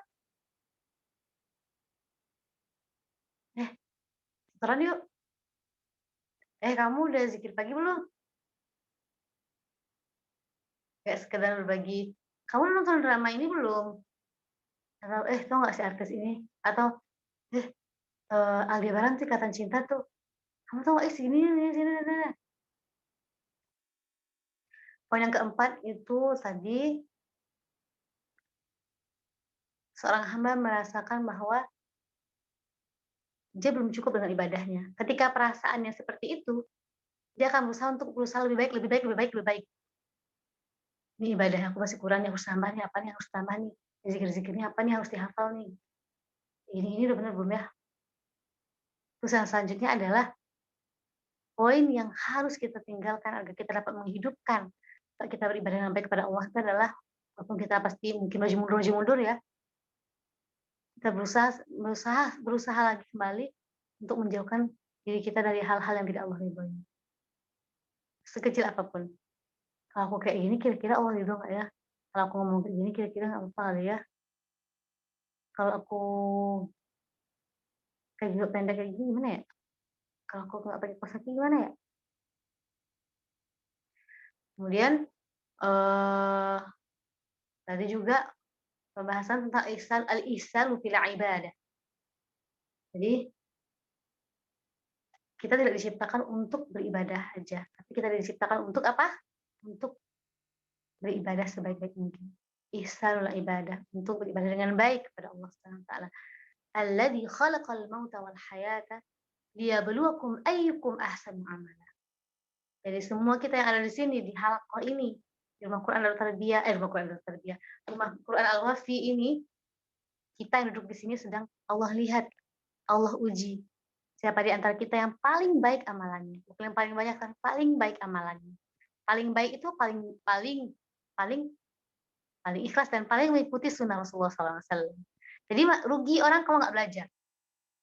Setoran yuk. Kamu udah zikir pagi belum? Kayak sekedar berbagi, kamu nonton drama ini belum? Atau tau nggak si artis ini? Atau Aldebaran sih Ikatan Cinta tuh. Kamu tau nggak sini. Poin yang keempat itu tadi seorang hamba merasakan bahwa dia belum cukup dengan ibadahnya. Ketika perasaannya seperti itu, dia akan berusaha lebih baik, lebih baik, lebih baik, lebih baik. Ini ibadah aku masih kurang, yang harus tambah nih, apa nih harus tambah nih. Zikir-zikirnya apa nih harus dihafal nih. Ini udah benar belum ya? Terus yang selanjutnya adalah poin yang harus kita tinggalkan agar kita dapat menghidupkan kita beribadah dengan baik kepada Allah itu adalah, walaupun kita pasti mungkin maju mundur ya, kita berusaha lagi kembali untuk menjauhkan diri kita dari hal-hal yang tidak Allah ridhoi. Sekecil apapun. Kalau aku kayak gini kira-kira Allah ridho nggak ya? Kalau aku ngomong kayak gini kira-kira nggak apa kali ya? Kalau aku kayak hidup pendek kayak gini gimana ya? Kalau aku nggak pakai kaos kaki gimana ya? Kemudian tadi juga pembahasan tentang al-ihsan fil ibadah. Jadi kita tidak diciptakan untuk beribadah aja, tapi kita diciptakan untuk apa? Untuk beribadah sebaik-baik mungkin. Ihsanul ibadah, untuk beribadah dengan baik kepada Allah Subhanahu wa taala. Alladzi khalaqal mauta wal hayata liyabluwakum ayyukum ahsanu amala. Jadi semua kita yang ada di sini di halaqah ini, di rumah Quran rumah Quran Al-Wafi ini, kita yang duduk di sini sedang Allah lihat, Allah uji. Siapa di antara kita yang paling baik amalannya? Bukan yang paling banyak, kan paling baik amalannya. Paling baik itu paling ikhlas dan paling mengikuti sunnah Rasulullah SAW. Jadi rugi orang kalau nggak belajar.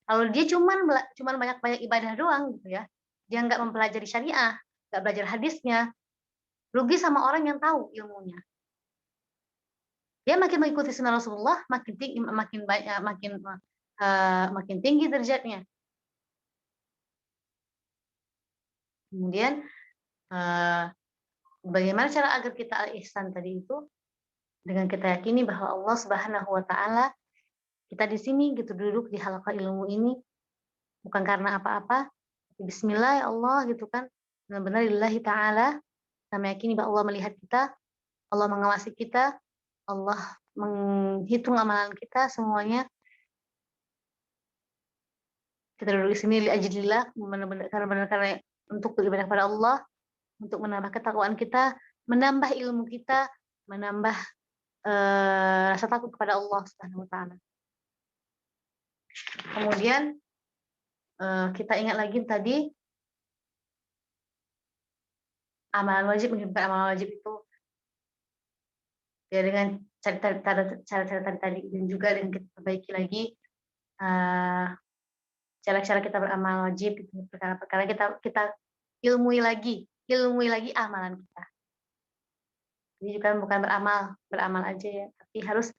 Kalau dia cuman banyak ibadah doang gitu ya, dia nggak mempelajari syariah, nggak belajar hadisnya, rugi sama orang yang tahu ilmunya. Dia makin mengikuti sunnah Rasulullah, makin tinggi derajatnya. Kemudian bagaimana cara agar kita al-ihsan tadi itu? Dengan kita yakini bahwa Allah Subhanahu wa taala, kita di sini gitu duduk di halaqah ilmu ini bukan karena apa-apa. Bismillah ya Allah gitu kan. Benar-benar lillahi taala. Kita meyakini bahwa Allah melihat kita, Allah mengawasi kita, Allah menghitung amalan kita semuanya. Kita duduk di sini li'ajlillah, benar-benar karena untuk beribadah kepada Allah, untuk menambah ketakwaan kita, menambah ilmu kita, menambah rasa takut kepada Allah Subhanahu wa taala. Kemudian kita ingat lagi tadi amalan wajib itu ya dengan cara-cara tadi, dan juga dengan kita perbaiki lagi cara-cara kita beramal wajib, gitu, perkara-perkara kita ilmui lagi amalan kita. Jadi juga bukan beramal aja ya, tapi harus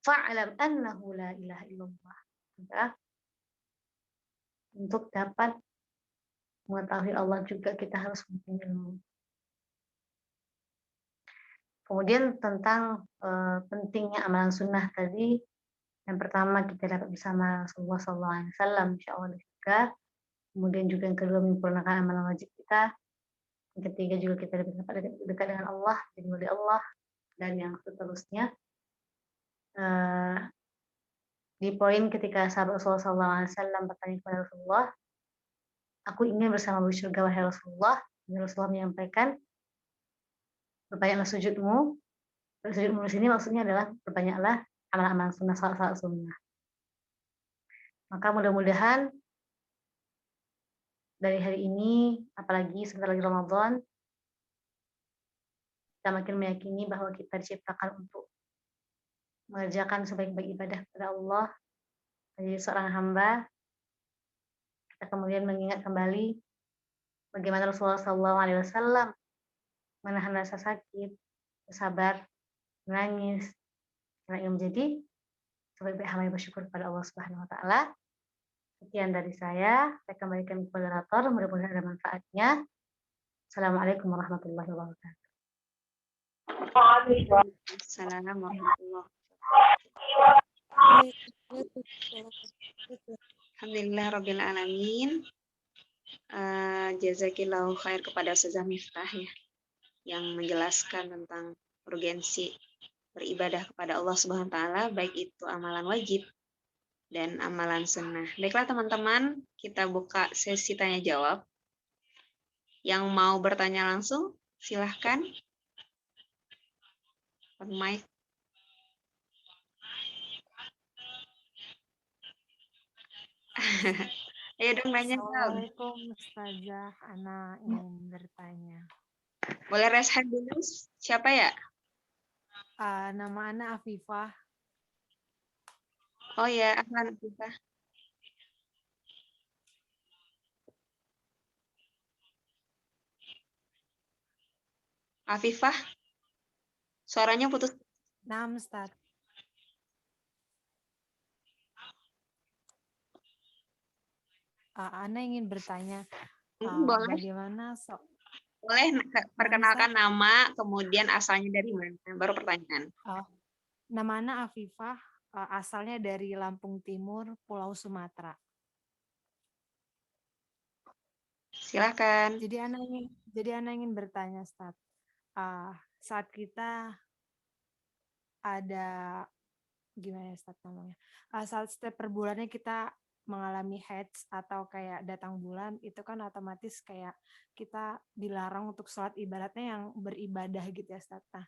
fa'lam annahu la ilaha illallah. Ya. Untuk dapat mengetahui Allah juga kita harus mempunyai ilmu. Kemudian tentang pentingnya amalan sunnah tadi, yang pertama kita dapat bersama Rasulullah SAW, insya Allah juga. Kemudian juga yang kedua menyempurnakan amalan wajib kita. Yang ketiga juga kita dapat dekat dengan Allah, jadi wali Allah, dan yang seterusnya. Di poin ketika sahabat Rasulullah SAW bertanya kepada Rasulullah, aku ingin bersama di surga wahai Rasulullah. Dan Rasulullah menyampaikan, perbanyaklah sujudmu. Sujudmu di sini maksudnya adalah perbanyaklah amalan-amalan sunnah, salat sunnah. Maka mudah-mudahan dari hari ini, apalagi sebentar lagi Ramadan, kita makin meyakini bahwa kita diciptakan untuk mengerjakan sebaik-baik ibadah kepada Allah. Jadi seorang hamba, kita kemudian mengingat kembali bagaimana Rasulullah SAW menahan rasa sakit, bersabar, menangis, karena ingin menjadi sebaik-baik hamba yang bersyukur kepada Allah Subhanahu wa taala. Sekian dari saya kembalikan kepada moderator, mudah-mudahan ada manfaatnya. Assalamualaikum warahmatullahi wabarakatuh. Waalaikumsalam warahmatullahi wabarakatuh. Alhamdulillah rabbil alamin. Jazakillahu khair kepada Ustazah Miftah ya, yang menjelaskan tentang urgensi beribadah kepada Allah Subhanahu wa taala, baik itu amalan wajib dan amalan sunnah. Baiklah teman-teman, kita buka sesi tanya jawab. Yang mau bertanya langsung, silahkan. Open mic. Ayo dong nanya dong. Assalamualaikum Ustazah, Ana ingin bertanya. Boleh raise hand dulu? Siapa ya? Nama Ana Afifah. Oh ya, ahlan kita. Afifah, suaranya putus. Naam Ustaz. Ana ingin bertanya, Boleh, bagaimana boleh perkenalkan nama, kemudian asalnya dari mana, baru pertanyaan. nama Ana Afifah, asalnya dari Lampung Timur, Pulau Sumatera. Silakan. Jadi Ana ingin bertanya, Ustaz. Saat kita ada gimana ya, Ustaz namanya? Saat setiap per bulannya kita mengalami haid atau kayak datang bulan, itu kan otomatis kayak kita dilarang untuk sholat, ibaratnya yang beribadah gitu ya, Ustaz. Nah,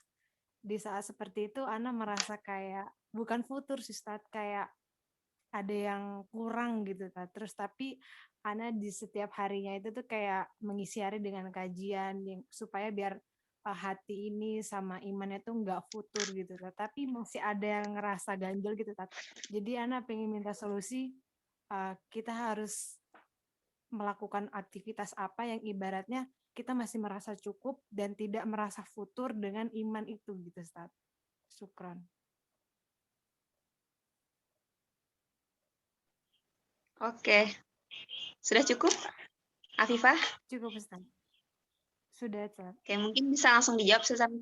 di saat seperti itu Ana merasa kayak bukan futur sih, Ustaz, kayak ada yang kurang gitu, Ustaz. Terus tapi Ana di setiap harinya itu tuh kayak mengisi hari dengan kajian yang supaya biar hati ini sama imannya tuh nggak futur gitu, Ustaz. Tapi masih ada yang ngerasa ganjel gitu, Ustaz. Jadi Ana pengen minta solusi, kita harus melakukan aktivitas apa yang ibaratnya kita masih merasa cukup dan tidak merasa futur dengan iman itu gitu, Ustaz. Syukran. Oke. Sudah cukup, Afifah? Cukup, Ustaz. Sudah, Ustaz. Oke, mungkin bisa langsung dijawab sesama.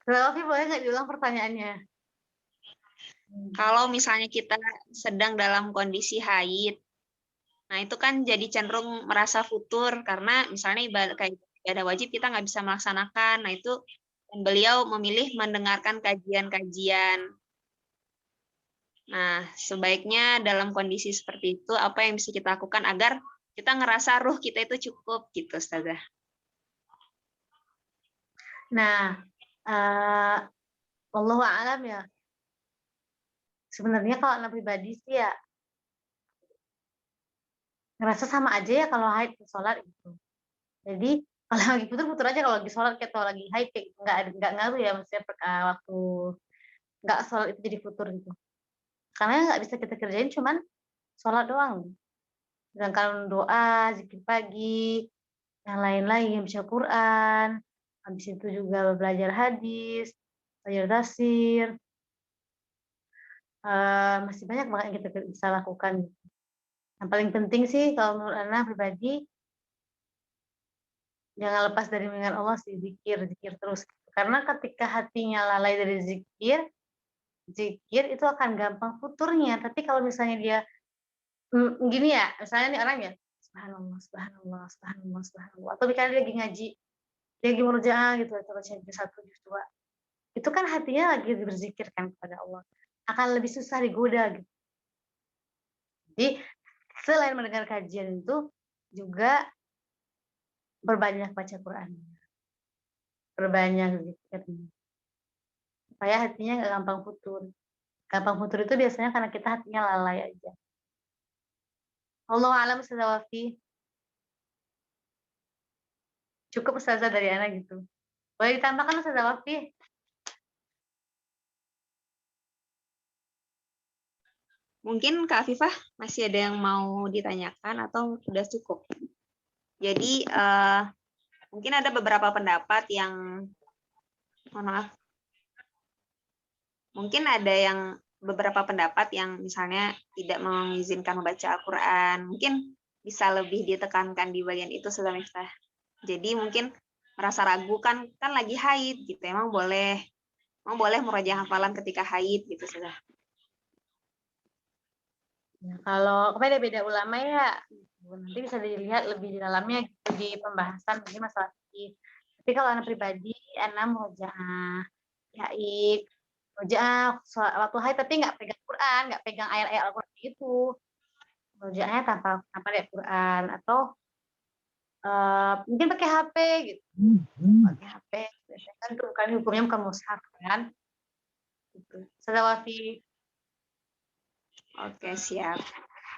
Afi, boleh nggak diulang pertanyaannya? Kalau misalnya kita sedang dalam kondisi haid, nah itu kan jadi cenderung merasa futur karena misalnya ibadah wajib kita nggak bisa melaksanakan. Nah itu dan beliau memilih mendengarkan kajian-kajian. Nah sebaiknya dalam kondisi seperti itu apa yang bisa kita lakukan agar kita ngerasa ruh kita itu cukup gitu, Ustazah. Nah, wallahu a'lam ya. Sebenarnya kalau anak pribadi sih ya ngerasa sama aja ya kalau haid ke sholat itu. Jadi kalau lagi putur aja, kalau lagi sholat atau lagi haid kayak gitu. Nggak ngaruh ya, maksudnya waktu nggak sholat itu jadi futur gitu. Karena nggak bisa kita kerjain cuman sholat doang. Sedangkan doa, zikir pagi, yang lain-lain, baca Quran, habis itu juga belajar hadis, belajar tafsir, masih banyak banget yang kita bisa lakukan. Yang paling penting sih kalau menurut Ana pribadi, jangan lepas dari mengingat Allah sih, zikir terus. Karena ketika hatinya lalai dari zikir itu akan gampang futurnya. Tapi kalau misalnya dia gini ya, misalnya nih orang ya, subhanallah, subhanallah, subhanallah, subhanallah. Atau misalnya dia lagi ngaji, dia lagi murojaah gitu, atau baca juz 1, juz 2. Itu kan hatinya lagi berzikir kan kepada Allah. Akan lebih susah digoda gitu. Jadi selain mendengar kajian itu juga berbanyak baca Quran, berbanyak zikir, supaya hatinya nggak gampang futur. Gampang futur itu biasanya karena kita hatinya lalai aja. Allahu a'lam bishawab. Cukup Ustazah dari Ana gitu. Boleh ditambahkan Ustazah Wafi? Mungkin Kak Afifah masih ada yang mau ditanyakan atau sudah cukup? Jadi mungkin ada beberapa pendapat yang, mohon maaf, mungkin ada yang beberapa pendapat yang misalnya tidak mengizinkan membaca Al-Quran. Mungkin bisa lebih ditekankan di bagian itu, Ustazah Miftah. Jadi mungkin merasa ragu kan lagi haid gitu, emang boleh murojaah hafalan ketika haid gitu, Ustazah. Ya, kalau beda-beda ulama ya, nanti bisa dilihat lebih di dalamnya gitu, di pembahasan mungkin masalah fikih. Tapi Tapi kalau anak pribadi, anak murojaah, haid, murojaah waktu haid tapi nggak pegang Quran, nggak pegang ayat-ayat Al-Quran itu. Murojaahnya tanpa lihat Quran atau mungkin pakai HP gitu. Pakai HP, biasanya kan tuh kan hukumnya bukan mushaf kan. Gitu. Wafi. Oke, siap.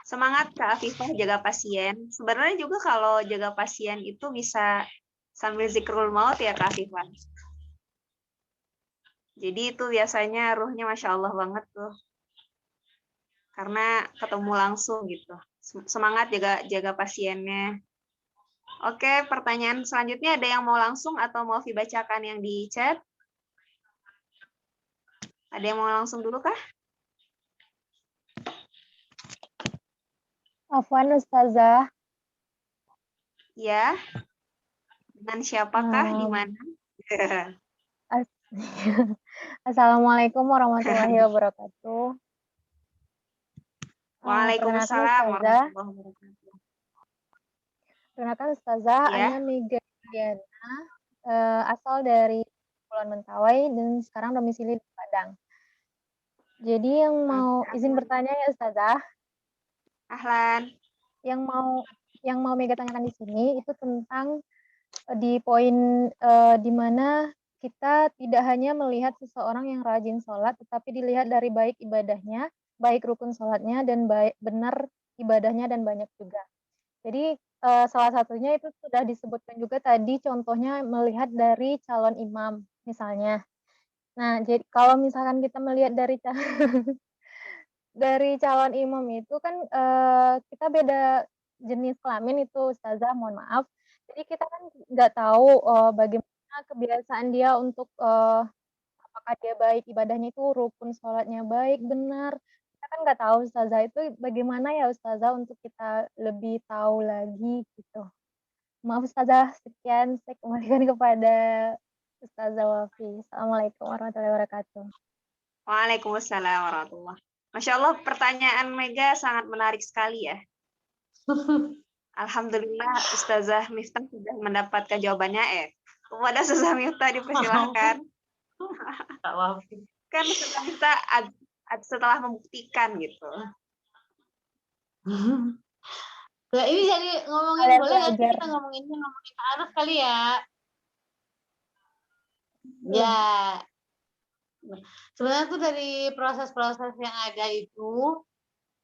Semangat Kak Afifah jaga pasien. Sebenarnya juga kalau jaga pasien itu bisa sambil zikrul maut ya Kak Afifah. Jadi itu biasanya ruhnya Masya Allah banget tuh. Karena ketemu langsung gitu. Semangat jaga pasiennya. Oke, pertanyaan selanjutnya ada yang mau langsung atau mau dibacakan yang di chat? Ada yang mau langsung dulu kah? Afwan Ustazah. Ya. Dengan siapakah? Di mana? Assalamualaikum warahmatullahi wabarakatuh. Waalaikumsalam warahmatullahi wabarakatuh. Perkenalkan Ustazah, Ya. Ana Mega Diana, asal dari Kepulauan Mentawai dan sekarang domisili di Padang. Jadi yang mau izin bertanya ya Ustazah. Ahlan. Yang mau Mega tanyakan di sini itu tentang di poin di mana kita tidak hanya melihat seseorang yang rajin sholat, tetapi dilihat dari baik ibadahnya, baik rukun sholatnya, dan baik benar ibadahnya, dan banyak juga. Jadi salah satunya itu sudah disebutkan juga tadi, contohnya melihat dari calon imam, misalnya. Nah, jadi kalau misalkan kita melihat dari calon imam itu kan kita beda jenis kelamin itu, Ustazah, mohon maaf. Jadi kita kan nggak tahu bagaimana kebiasaan dia untuk apakah dia baik ibadahnya itu, rukun sholatnya baik, benar. Kita kan nggak tahu Ustazah, itu bagaimana ya Ustazah untuk kita lebih tahu lagi gitu. Maaf Ustazah, sekian saya kembalikan kepada Ustazah Wafi. Assalamualaikum warahmatullahi wabarakatuh. Waalaikumsalam warahmatullahi wabarakatuh. Masya Allah, pertanyaan Mega sangat menarik sekali ya. Alhamdulillah Ustazah Miftah sudah mendapatkan jawabannya. Kepada Ustazah Miftah dipersilahkan. Kan Ustazah Miftah setelah membuktikan gitu. Nah, ini jadi ngomongin Kalian boleh nggak sih belajar. kita ngomongin ta'aruf kali ya? Ya. Sebenarnya tuh dari proses-proses yang ada itu,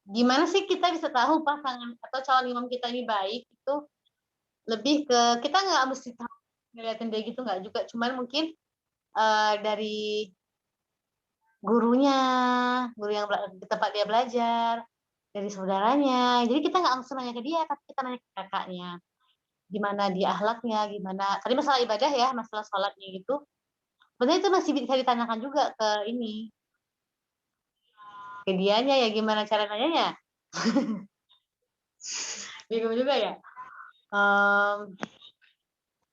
gimana sih kita bisa tahu pasangan atau calon imam kita ini baik itu lebih ke kita nggak mesti tahu ngeliatin dia gitu, nggak juga, cuman mungkin dari gurunya, guru yang di tempat dia belajar, dari saudaranya. Jadi kita nggak langsung nanya ke dia, tapi kita nanya ke kakaknya. Gimana dia akhlaknya, gimana. Tadi masalah ibadah ya, masalah sholatnya gitu. Sebenarnya itu masih bisa ditanyakan juga ke ini. Ke dianya ya, gimana cara nanyanya? Bingung juga ya.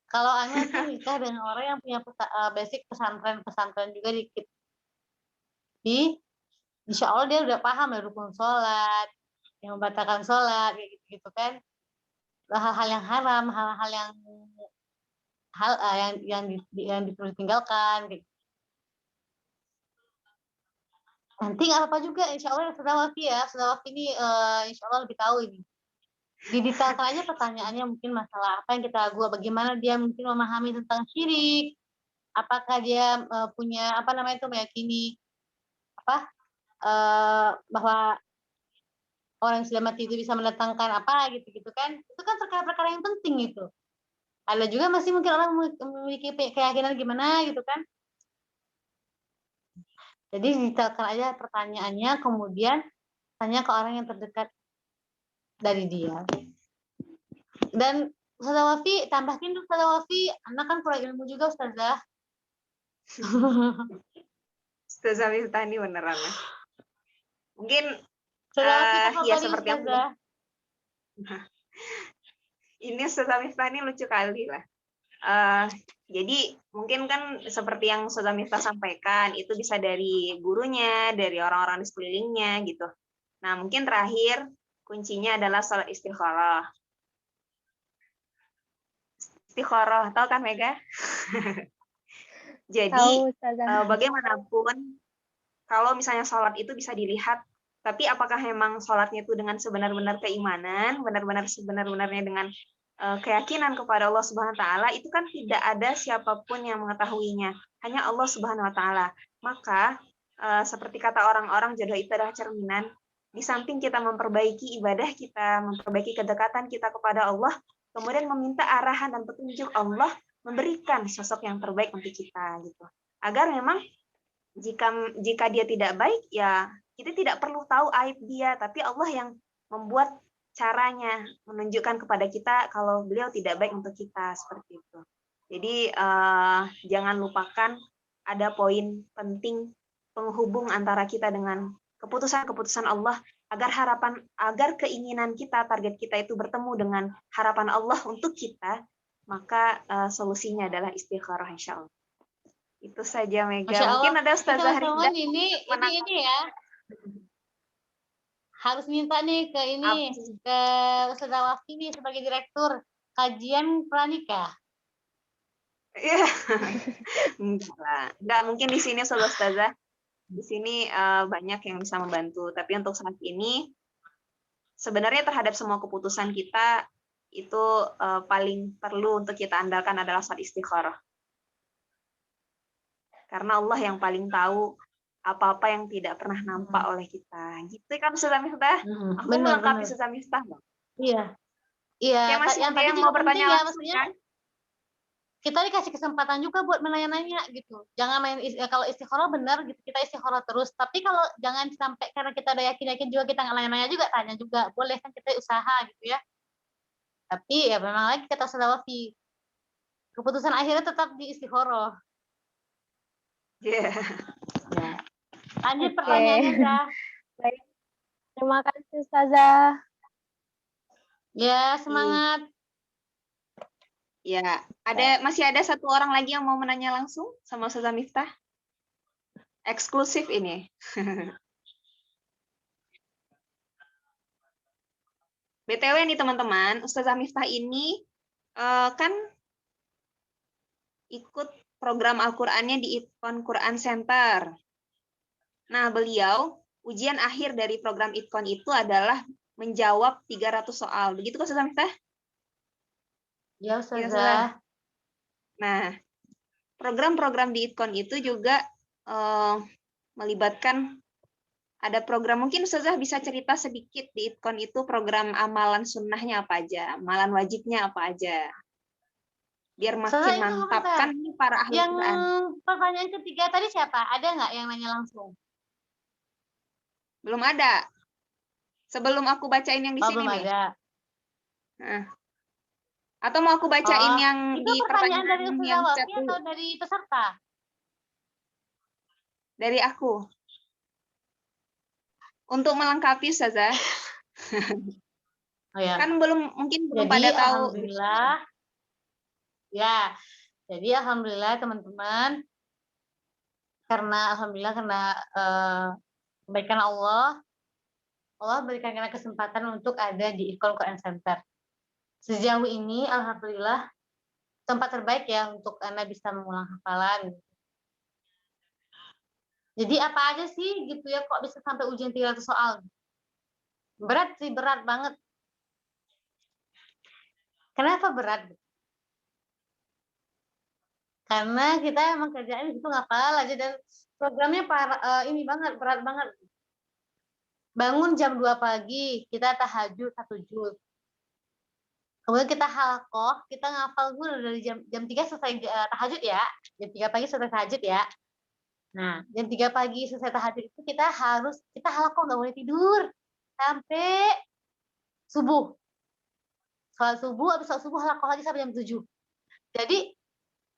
Kalau Anda tuh nikah dengan orang yang punya basic pesantren juga dikit. Insya Allah dia udah paham ya rukun sholat, yang membatalkan sholat, kayak gitu kan. Hal-hal yang haram, hal-hal yang disuruh tinggalkan. Gitu. Nanti nggak apa-apa juga, insya Allah sudah Wafi ya. Sudah Wafi ini insya Allah lebih tahu ini. Didetailkan aja pertanyaannya, mungkin masalah apa yang kita ragu, bagaimana dia mungkin memahami tentang syirik, apakah dia punya apa namanya itu meyakini bahwa orang yang sudah mati itu bisa mendatangkan apa gitu kan, itu kan perkara-perkara yang penting itu. Ada juga masih mungkin orang memiliki keyakinan gimana gitu kan. Jadi detailkan aja pertanyaannya, kemudian tanya ke orang yang terdekat dari dia. Dan Ustazah Wafi, tambahin tuh Ustazah Wafi, anak kan kurang ilmu juga Ustazah. Ustazah Miftah ini beneran ya. Mungkin ya seperti yang ini Ustazah Miftah ini lucu kali lah. Jadi mungkin kan seperti yang Ustazah Miftah sampaikan, itu bisa dari gurunya, dari orang-orang di sekelilingnya gitu. Nah mungkin terakhir kuncinya adalah sholat istikharah. istikharah. Tahu kan Mega? Jadi Tahu Ustazah. bagaimanapun kalau misalnya sholat itu bisa dilihat, tapi apakah memang sholatnya itu dengan sebenar-benar keimanan, benar-benar sebenar-benarnya dengan keyakinan kepada Allah Subhanahu wa taala, itu kan tidak ada siapapun yang mengetahuinya, hanya Allah Subhanahu wa taala. Maka seperti kata orang-orang, jodoh itu adalah cerminan. Di samping kita memperbaiki ibadah kita, memperbaiki kedekatan kita kepada Allah, kemudian meminta arahan dan petunjuk Allah, memberikan sosok yang terbaik untuk kita gitu. Agar memang jika dia tidak baik, ya kita tidak perlu tahu aib dia, tapi Allah yang membuat caranya, menunjukkan kepada kita kalau beliau tidak baik untuk kita, seperti itu. Jadi jangan lupakan ada poin penting penghubung antara kita dengan keputusan-keputusan Allah, agar keinginan kita, target kita itu bertemu dengan harapan Allah untuk kita, maka solusinya adalah istikharah, insya Allah. Itu saja Mega. Masya Allah. Mungkin ada Ustazah Teman-teman Rida. ini ya. Harus minta nih ke ke Ustazah Wafi nih sebagai direktur kajian pranikah. Iya. Enggak mungkin di sini Ustazah. Di sini banyak yang bisa membantu, tapi untuk saat ini sebenarnya terhadap semua keputusan kita itu paling perlu untuk kita andalkan adalah saat istikharah. Karena Allah yang paling tahu apa-apa yang tidak pernah nampak oleh kita. Gitu kan Ustazah Miftah? Aku melengkapi Ustazah Miftah. Iya. Iya, Masih yang ada tadi yang juga mau bertanya penting ya, langsung maksudnya kan? kita dikasih kesempatan juga buat menanya-nanya gitu. Jangan main kalau istikharah benar gitu, kita istikharah terus. Tapi kalau jangan sampai karena kita udah yakin-yakin juga kita nggak nanya-nanya juga, tanya juga. Boleh kan kita usaha gitu ya. Tapi ya memang lagi kata Ustazah Wafi, keputusan akhirnya tetap di istikharah. Iya. Ya. Lanjut pertanyaannya, Zah. Baik. Terima kasih Ustazah. Ya, semangat. Ya, masih ada satu orang lagi yang mau menanya langsung sama Ustazah Miftah. Eksklusif ini. BTW nih teman-teman, Ustazah Miftah ini kan ikut program Al-Qur'annya di Itkon Quran Center. Nah, beliau ujian akhir dari program Itkon itu adalah menjawab 300 soal. Begitu kan Ustazah Miftah? Ya, Ustazah. Nah, program-program di Itkon itu juga melibatkan ada program, mungkin Ustazah bisa cerita sedikit di Itkon itu program amalan sunnahnya apa aja, amalan wajibnya apa aja. Biar makin mantapkan para ahli Yang Quran. pertanyaan ketiga tadi siapa? Ada nggak yang nanya langsung? Belum ada. Sebelum aku bacain yang di sini belum nih. Ada. Nah. Atau mau aku bacain yang itu di pertanyaan dari yang Ustazah Wafi chat atau dari peserta? Dari aku. Untuk melengkapi Ustazah. Oh ya. Kan mungkin belum Jadi, pada tahu. Alhamdulillah. Ya. Jadi alhamdulillah teman-teman. Karena kebaikan Allah berikan kita kesempatan untuk ada di Itkon Quran Center. Sejauh ini alhamdulillah tempat terbaik ya untuk Anda bisa mengulang hafalan. Jadi apa aja sih gitu ya kok bisa sampai ujian 300 soal? Berat sih, berat banget. Kenapa berat? Karena kita emang kerjaan itu ngapal aja dan programnya berat banget. Bangun jam 2 pagi, kita tahajud 1 juz. Kemudian kita halaqah, kita ngafal dulu dari jam 3 selesai tahajud ya. Jam 3 pagi selesai tahajud ya. Nah, jam 3 pagi selesai tahajud itu kita halaqah, nggak boleh tidur sampai subuh. Sholat subuh, habis sholat subuh halaqah lagi sampai jam 7. Jadi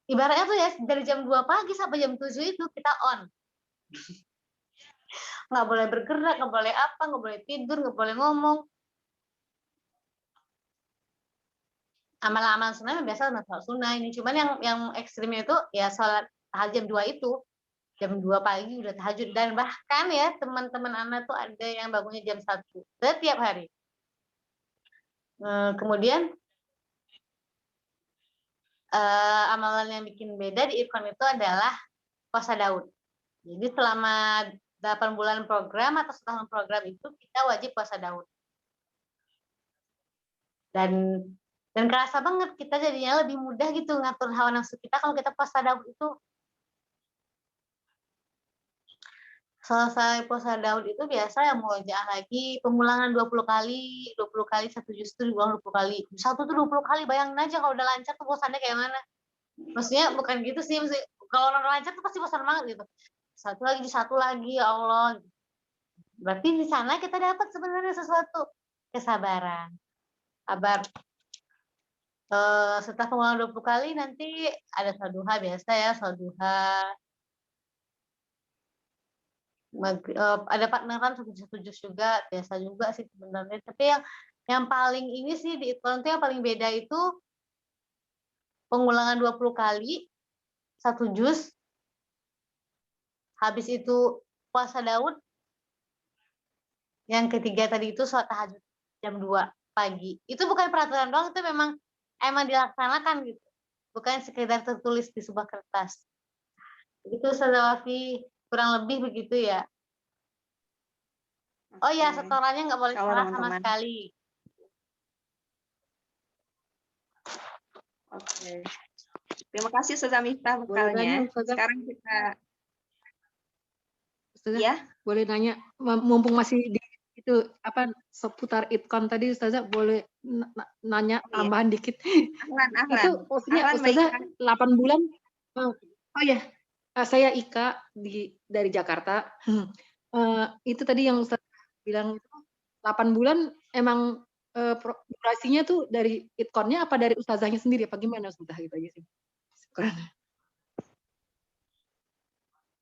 ibaratnya tuh ya dari jam 2 pagi sampai jam 7 itu kita on. Nggak boleh bergerak, nggak boleh apa, nggak boleh tidur, nggak boleh ngomong. Amalan-amalan sunnah biasa sholat sunnah ini. Cuman yang ekstrimnya itu ya sholat tahajud jam 2 itu. Jam 2 pagi udah tahajud. Dan bahkan ya teman-teman anak tuh ada yang bangunnya jam 1 setiap hari. Kemudian amalan yang bikin beda di Itkon itu adalah puasa Daud. Jadi selama 8 bulan program atau setahun program itu kita wajib puasa Daud. Dan kerasa banget kita jadinya lebih mudah gitu ngatur hawa nafsu kita kalau kita puasa Daud itu. Selesai puasa Daud itu biasa yang murojaah lagi, pengulangan 20 kali satu juz itu diulang 20 kali. Satu tuh 20 kali, bayangin aja kalau udah lancar tuh bosannya kayak mana. Maksudnya bukan gitu sih, maksudnya, kalau orang lancar tuh pasti bosan banget gitu. Satu lagi, ya Allah. Berarti di sana kita dapat sebenarnya sesuatu, kesabaran. Sabar. Setelah pengulangan 20 kali nanti ada sholat duha biasa ya, sholat duha. Ada partneran satu juz juga, biasa juga sih sebenarnya. Tapi yang paling ini sih di Itkon itu yang paling beda itu pengulangan 20 kali satu juz. Habis itu puasa Daud. Yang ketiga tadi itu sholat tahajud jam 2 pagi. Itu bukan peraturan doang, itu emang dilaksanakan gitu. Bukan sekedar tertulis di sebuah kertas. Itu Ustazah Wafi, kurang lebih begitu ya. Oh ya, setorannya nggak boleh salah sama sekali. Oke. Terima kasih Ustazah Miftah bekalnya. Sekarang kita Ustazah, ya, boleh nanya, mumpung masih di itu apa seputar Itkon tadi, Ustazah boleh nanya tambahan dikit. Ahlan. Itu maksudnya Ustazah 8 bulan. Oh ya, saya Ika dari Jakarta. Itu tadi yang Ustazah bilang itu 8 bulan emang durasinya tuh dari Itkonnya apa dari Ustazahnya sendiri apa gimana Ustazah gitu aja sih.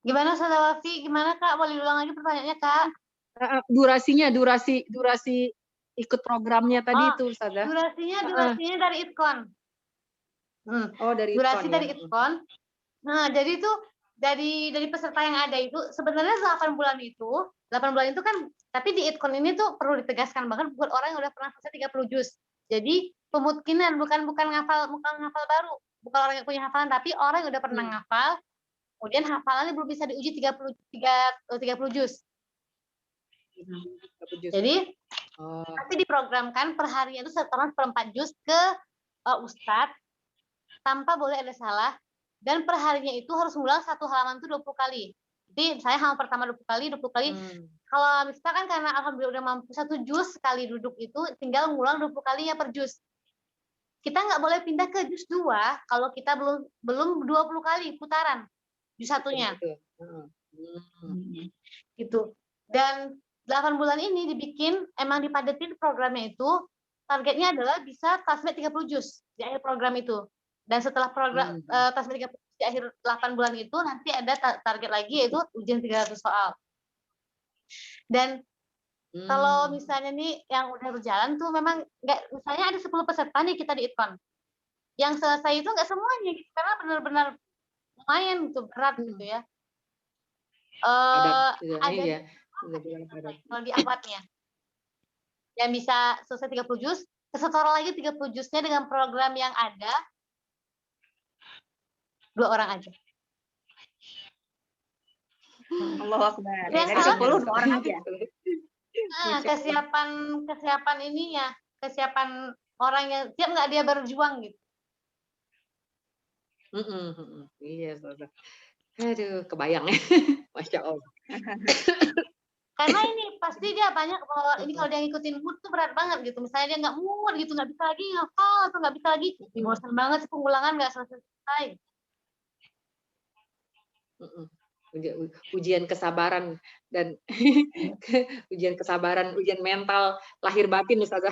Gimana Ustazah Wafi? Gimana Kak? Boleh ulang lagi pertanyaannya Kak? Durasi ikut programnya tadi itu Ustazah. Durasinya dari Itkon. Oh, dari durasi Itkon, dari Itkon. Nah, jadi itu dari peserta yang ada itu sebenarnya 8 bulan itu kan, tapi di Itkon ini tuh perlu ditegaskan banget buat orang yang udah pernah selesai 30 juz. Jadi pemutkinan bukan ngafal baru, bukan orang yang punya hafalan, tapi orang yang udah pernah ngafal, kemudian hafalannya belum bisa diuji 30 juz. Jadi nanti diprogramkan per harinya itu setoran per 4 juz ke Ustadz tanpa boleh ada salah, dan per harinya itu harus ngulang satu halaman itu 20 kali. Jadi saya halaman pertama 20 kali. Kalau misalkan karena alhamdulillah udah mampu 1 juz sekali duduk itu tinggal ngulang 20 kali ya per juz. Kita nggak boleh pindah ke juz 2 kalau kita belum 20 kali putaran juz satunya. Gitu. Dan 8 bulan ini emang dipadetin programnya itu, targetnya adalah bisa tasbih 30 juz di akhir program itu. Dan setelah program tasbih 30 juz di akhir 8 bulan itu, nanti ada target lagi yaitu ujian 300 soal. Dan kalau misalnya nih yang udah berjalan tuh memang misalnya ada 10 peserta nih kita di Itkon. Yang selesai itu nggak semuanya gitu, karena benar-benar lumayan gitu, berat gitu ya. Ada kalau di akhwatnya yang bisa selesai 30 juz, kesetor lagi 30 juznya dengan program yang ada 2 orang aja. Allahu Akbar. Ya, Dari 10 2 orang aja. Nah, kesiapan ininya, kesiapan orang yang siap nggak dia berjuang gitu. Iya, Ustazah. Aduh, kebayang ya. Masya Allah. Karena ini pasti dia banyak kalau dia ngikutin mood tuh berat banget gitu. Misalnya dia nggak mood gitu, nggak bisa lagi ngafal atau nggak bisa lagi, bosan banget sih pengulangan nggak selesai. Ujian kesabaran dan ujian mental lahir batin Ustazah.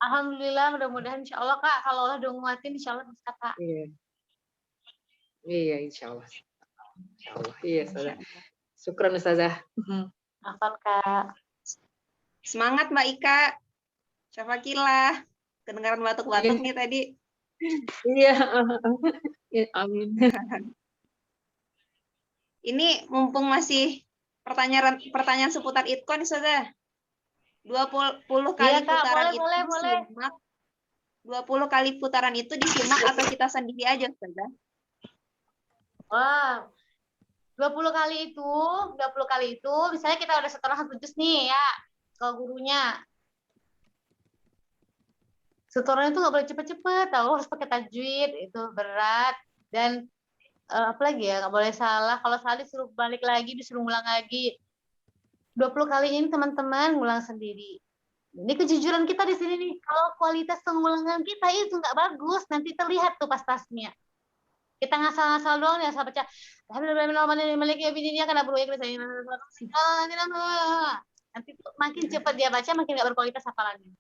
Alhamdulillah, mudah-mudahan insya Allah Kak, kalau Allah udah nguatin insya Allah bisa Kak. Iya, insya Allah. Iya, Ustazah. Syukran Ustazah. Hafal Kak. Semangat Mbak Ika. Syafakillah. Kedengaran batuk-batuk nih tadi. Iya. Amin. Ini mumpung masih pertanyaan seputar Itkon Ustazah. 20 kali Iya, Kak, putaran boleh. Itkon. 20 kali putaran itu disimak atau kita sendiri aja, Ustazah? Wow. 20 kali itu, misalnya kita udah setoran 1 juz nih ya, ke gurunya. Setoran itu nggak boleh cepet-cepet, tahu harus pakai tajwid, itu berat. Dan apa lagi ya, nggak boleh salah. Kalau salah disuruh balik lagi, disuruh ngulang lagi. 20 kali ini teman-teman ngulang sendiri. Ini kejujuran kita di sini nih. Kalau kualitas pengulangan kita itu nggak bagus, nanti terlihat tuh pas tasnya. Kita ngasal-ngasal doang ya, asal baca. Nanti tuh makin cepat dia baca, makin nggak berkualitas hafalannya.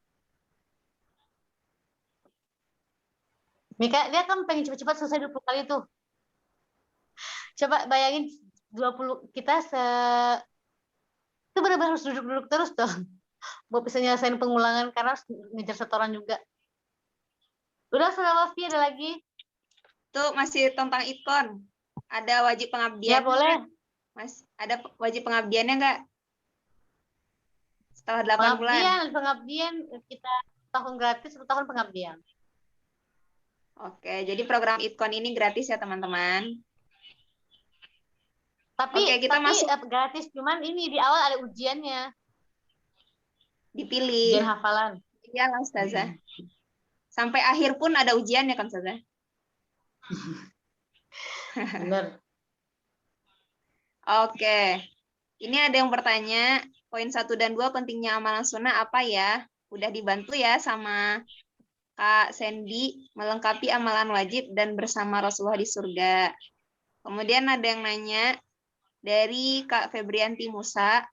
Mika, dia kan pengen cepat-cepat selesai 20 kali tuh. Coba bayangin 20 kita itu benar-benar harus duduk-duduk terus dong. Mau bisa nyelesain pengulangan karena harus ngejar setoran juga. Udah, sudah Wafi, ada lagi? Itu masih tentang ikon. Ada wajib pengabdian. Ya, boleh. Mas, ada wajib pengabdiannya nggak? Setelah 8 bulan. Pengabdian kita tahun gratis, 1 tahun pengabdian. Oke, jadi program ikon ini gratis ya, teman-teman. Tapi masuk. Gratis, cuman ini di awal ada ujiannya. Dipilih. Ujian hafalan. Iya lah, Ustazah. Sampai akhir pun ada ujiannya kan, Ustazah? Bener. Oke. Ini ada yang bertanya, poin 1 dan 2 pentingnya amalan sunnah apa ya? Udah dibantu ya sama Kak Sandy melengkapi amalan wajib dan bersama Rasulullah di surga. Kemudian ada yang nanya dari Kak Febrianti Musa,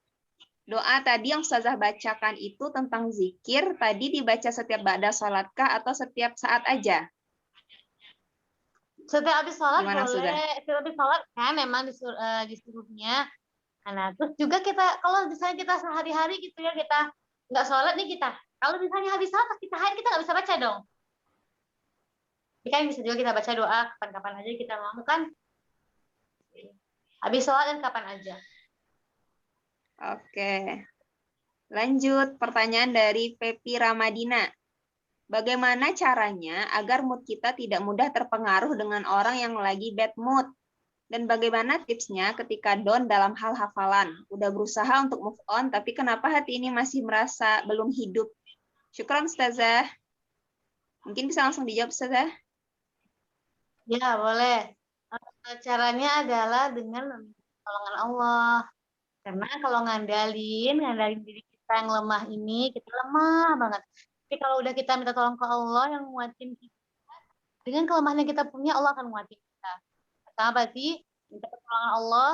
doa tadi yang Ustazah bacakan itu tentang zikir, tadi dibaca setiap ba'da sholatkah atau setiap saat aja? Setiap habis sholat Gimana, boleh. Ustazah? Setiap habis sholat kan memang disuruhnya. Nah, terus juga kita, kalau misalnya kita sehari-hari gitu ya, kita nggak sholat nih kita. Kalau misalnya habis sholat, pas kita haid, kita nggak bisa baca dong. Tapi kan bisa juga kita baca doa kapan-kapan aja kita mau kan. Habis sholat dan kapan aja. Oke. Lanjut, pertanyaan dari Pepi Ramadina. Bagaimana caranya agar mood kita tidak mudah terpengaruh dengan orang yang lagi bad mood? Dan bagaimana tipsnya ketika down dalam hal hafalan? Udah berusaha untuk move on, tapi kenapa hati ini masih merasa belum hidup? Syukran, Ustazah. Mungkin bisa langsung dijawab, Ustazah. Ya, boleh. Caranya adalah dengan meminta pertolongan Allah. Karena kalau ngandalin diri kita yang lemah ini, kita lemah banget. Tapi kalau udah kita minta tolong ke Allah yang nguatin kita, dengan kelemahan yang kita punya, Allah akan nguatin kita. Pertama berarti minta pertolongan Allah,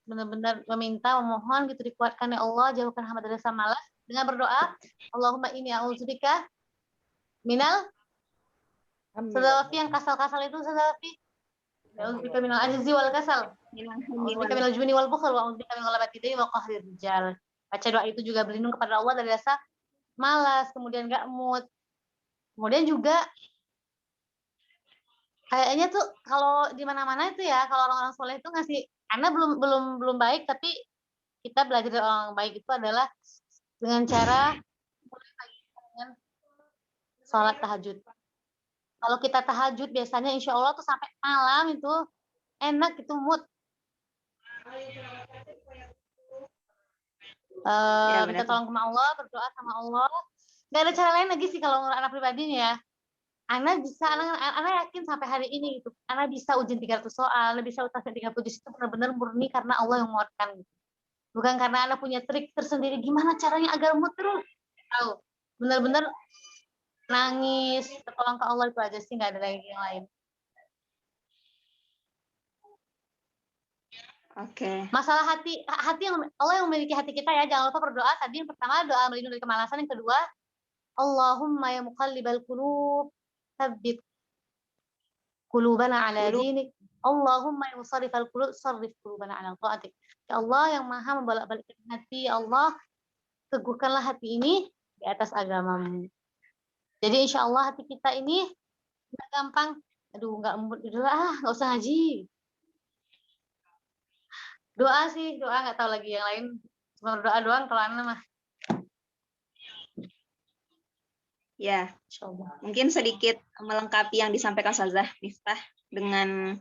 benar-benar meminta, memohon gitu, dikuatkan ya Allah, jauhkan hamba dari rasa malas, dengan berdoa, Allahumma inni a'udzubika minal Sadawafi yang kasal-kasal itu Sadawafi. A'udzubika minal ajzi wal kasal. A'udzubika minal jubni wal bukhl wa a'udzubika min ghalabati dayni wa qahrir rijal. Baca doa itu juga berlindung kepada Allah dari rasa malas, kemudian enggak mood. Kemudian juga kayaknya tuh kalau di mana-mana itu ya, kalau orang-orang soleh itu ngasih, karena belum baik, tapi kita belajar dari orang baik itu adalah dengan cara dengan sholat tahajud. Kalau kita tahajud biasanya insya Allah tuh sampai malam itu enak, itu mood. Minta tolong sama Allah, berdoa sama Allah. Gak ada cara lain lagi sih kalau menurut anak pribadi nih ya. Anak yakin sampai hari ini gitu. Anak bisa ujian 300 soal, bisa ujian 30 juz itu benar-benar murni karena Allah yang menguatkan. Gitu. Bukan karena anak punya trik tersendiri gimana caranya agar mood terus. Tahu. Benar-benar nangis, tolong ke Allah itu aja sih, nggak ada lagi yang lain. Oke. Masalah hati yang Allah yang memiliki hati kita ya. Jangan lupa berdoa. Tadi yang pertama doa melindungi dari kemalasan, yang kedua Allahumma ya muqallibal qulub tsabbit qulubana ala dinik. Allahumma ya musarrifal qulub sarrif qulubana ala ta'atik. Ya Allah yang Maha membolak-balikkan hati, ya Allah teguhkanlah hati ini di atas agamamu. Jadi insya Allah hati kita ini nggak gampang. Aduh, nggak usah ngaji. Doa sih, doa, nggak tahu lagi yang lain. Cuma berdoa doang kalau anak mah. Ya, Insyaallah. mungkin sedikit melengkapi yang disampaikan Ustazah Miftah dengan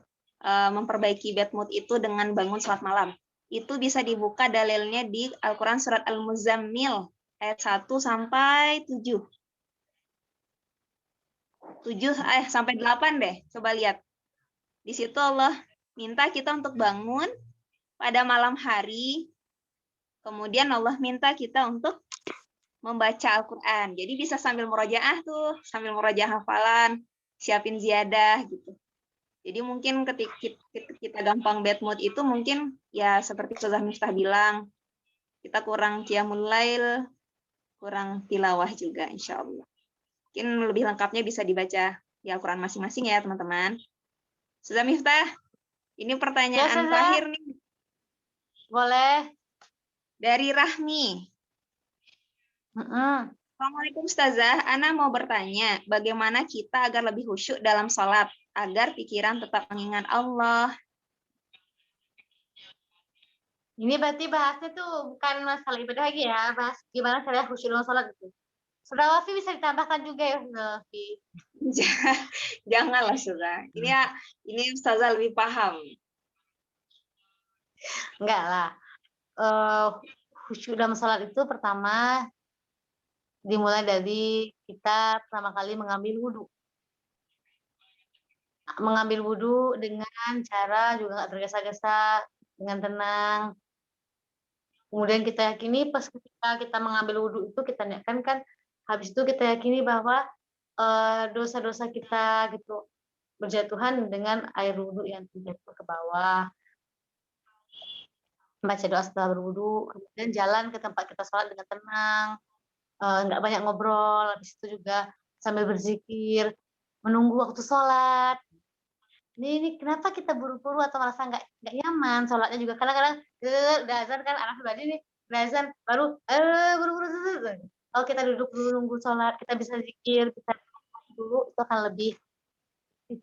memperbaiki bad mood itu dengan bangun sholat malam. Itu bisa dibuka dalilnya di Al-Quran surat Al-Muzammil ayat 1 sampai 7. 7 sampai 8 deh, coba lihat. Di situ Allah minta kita untuk bangun pada malam hari, kemudian Allah minta kita untuk membaca Al-Quran. Jadi bisa sambil murojaah tuh, sambil murojaah hafalan, siapin ziyadah gitu. Jadi mungkin ketika kita gampang bad mood itu mungkin ya seperti Ustazah Miftah bilang, kita kurang qiyamul lail, kurang tilawah juga insya Allah. Mungkin lebih lengkapnya bisa dibaca di Al-Quran masing-masing ya teman-teman. Ustazah Miftah, ini pertanyaan Ustazah. terakhir nih. Boleh. Dari Rahmi. Assalamualaikum Ustazah, Ana mau bertanya, bagaimana kita agar lebih khusyuk dalam sholat, agar pikiran tetap mengingat Allah? Ini berarti bahasnya tuh bukan masalah ibadah lagi ya, bahas gimana cara khusyuk dalam sholat gitu. Saudara Wafi bisa ditambahkan juga ya, Wafi. Janganlah Ustazah, ini Ustazah lebih paham. Enggak lah. Khusyuk dalam sholat itu pertama dimulai dari kita pertama kali mengambil wudhu. Mengambil wudhu dengan cara juga nggak tergesa-gesa, dengan tenang. Kemudian kita yakini pas ketika kita mengambil wudhu itu kita niatkan kan, habis itu kita yakini bahwa dosa-dosa kita gitu berjatuhan dengan air wudhu yang jatuh ke bawah. Baca doa setelah berwudhu, kemudian jalan ke tempat kita sholat dengan tenang, nggak banyak ngobrol, habis itu juga sambil berzikir, menunggu waktu sholat. Ini kenapa kita buru-buru atau merasa nggak nyaman sholatnya juga kadang-kadang udah azan kan anak pribadi nih udah azan baru buru-buru. Kalau kita duduk dulu nunggu sholat, kita bisa zikir, kita dulu itu akan lebih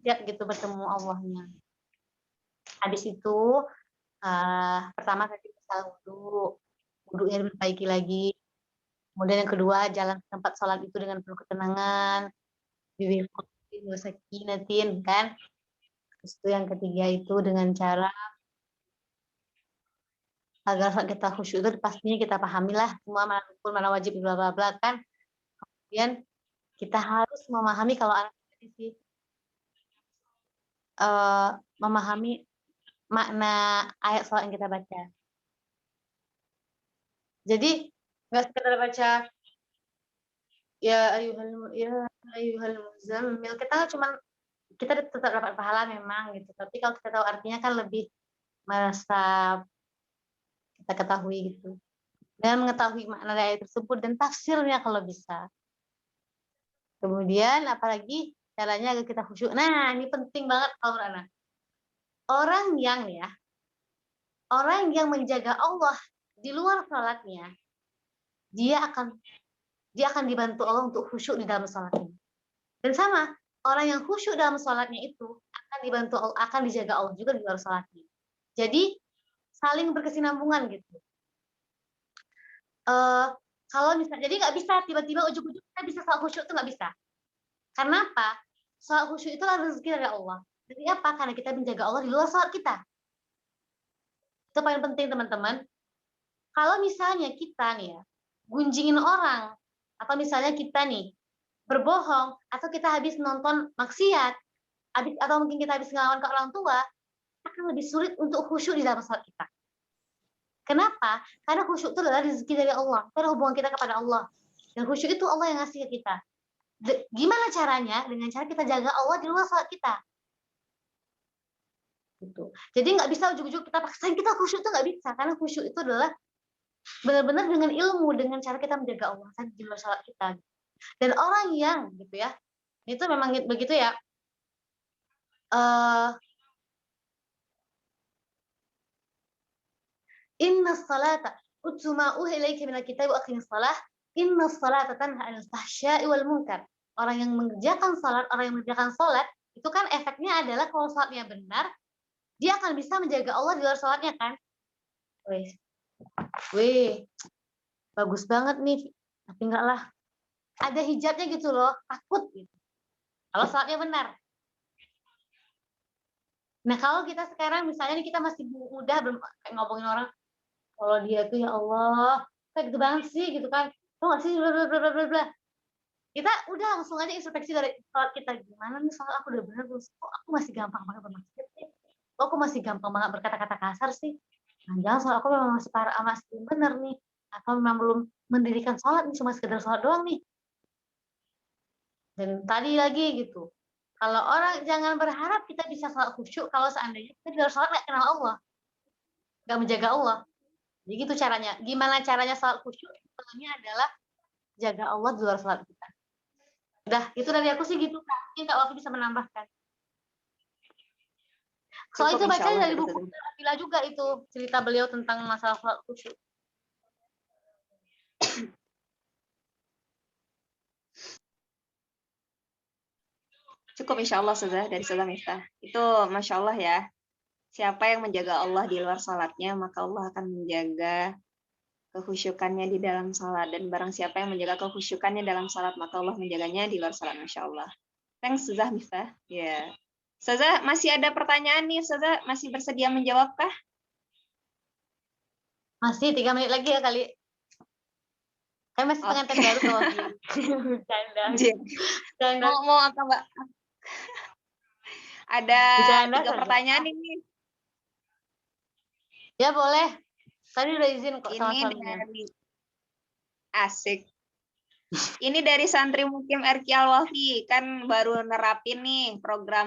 siap gitu bertemu Allahnya. Habis itu pertama tadi salah wudhunya diperbaiki lagi. Kemudian yang kedua jalan ke tempat sholat itu dengan penuh ketenangan, diwirausahain, nggak usah kinatin kan. Terus itu yang ketiga itu dengan cara agar kita khusyuk itu pastinya kita pahami lah semua mana rukun, mana wajib, bla bla bla kan. Kemudian kita harus memahami kalau anak tadi sih memahami makna ayat sholat yang kita baca. Jadi nggak sekedar baca ya ayyuhal muzammil, kita tetap dapat pahala memang gitu. Tapi kalau kita tahu artinya kan lebih merasa kita ketahui gitu. Dan mengetahui makna ayat tersebut dan tafsirnya kalau bisa. Kemudian apalagi caranya agar kita khusyuk. Nah, ini penting banget kalau menurut anak. Orang yang menjaga Allah di luar sholatnya, dia akan dibantu Allah untuk khusyuk di dalam sholatnya. Dan sama, orang yang khusyuk dalam sholatnya itu akan dibantu Allah, akan dijaga Allah juga di luar sholatnya. Jadi saling berkesinambungan gitu. Kalau misalnya, jadi nggak bisa tiba-tiba ujuk-ujuk kita bisa sholat khusyuk itu nggak bisa. Karena apa? Sholat khusyuk itu adalah rezeki dari Allah. Jadi apa? Karena kita menjaga Allah di luar sholat kita. Itu paling penting teman-teman. Kalau misalnya kita nih ya, gunjingin orang, atau misalnya kita nih berbohong, atau kita habis nonton maksiat, atau mungkin kita habis ngelawan ke orang tua, akan lebih sulit untuk khusyuk di dalam sholat kita. Kenapa? Karena khusyuk itu adalah rezeki dari Allah. Itu adalah hubungan kita kepada Allah. Dan khusyuk itu Allah yang ngasih ke kita. Gimana caranya? Dengan cara kita jaga Allah di luar sholat kita. Gitu. Jadi nggak bisa ujuk-ujuk kita paksain kita khusyuk itu nggak bisa. Karena khusyuk itu adalah benar-benar dengan ilmu, dengan cara kita menjaga Allah di luar sholat kita. Dan orang yang gitu ya, itu memang begitu ya. Inna salata utuma ilaika minal kitab wa aqimis salah inna salata tanha 'anil fahsya'i wal munkar. Orang yang mengerjakan salat itu kan efeknya adalah kalau salatnya benar, dia akan bisa menjaga Allah di luar salatnya kan. Wih, bagus banget nih. Tapi enggak lah. ada hijabnya gitu loh, takut gitu. Kalau sholatnya benar. Nah kalau kita sekarang misalnya nih kita masih muda belum kayak ngomongin orang, kalau dia tuh ya Allah kayak gitu banget sih gitu kan, tuh nggak sih bla bla bla bla bla. Kita udah langsung aja introspeksi dari sholat kita, gimana nih sholat aku udah bener belum? Kok aku masih gampang banget bermaksiat sih? Kok aku masih gampang banget berkata-kata kasar sih? Jangan sholat aku memang masih parah, masih belum bener nih, atau memang belum mendirikan sholat nih, cuma sekedar sholat doang nih. Dan tadi lagi gitu, kalau orang jangan berharap kita bisa sholat khusyuk kalau seandainya kita di luar sholat nggak kenal Allah, nggak menjaga Allah. Jadi gitu caranya. Gimana caranya sholat khusyuk? Pertama adalah jaga Allah di luar sholat kita. Udah, itu dari aku sih gitu. Mungkin Kak Wafi bisa menambahkan. Soal itu Cukup, insya baca Allah, dari dari buku Ustazah. Bila juga itu cerita beliau tentang masalah sholat khusyuk. Cukup insya Allah, Ustazah, dari Ustazah Miftah. Itu Masya Allah ya. Siapa yang menjaga Allah di luar salatnya, maka Allah akan menjaga kekhusyukannya di dalam salat. Dan barang siapa yang menjaga kekhusyukannya dalam salat, maka Allah menjaganya di luar salat. Masya Allah. Thanks, Ustazah Miftah. Ya. Ustazah, masih ada pertanyaan nih. Ustazah masih bersedia menjawabkah? Masih 3 menit lagi ya kali. Saya masih pengantin baru Kak Wafi. Bercanda. Bercanda. Mau apa, Mbak? Ada Bercanda 3 saja. pertanyaan ini. Ya boleh. Tadi udah izin kok sama Ini suaminya. dari asik. Ini dari santri Mukim RQ Al-Wafi, kan baru nerapin nih program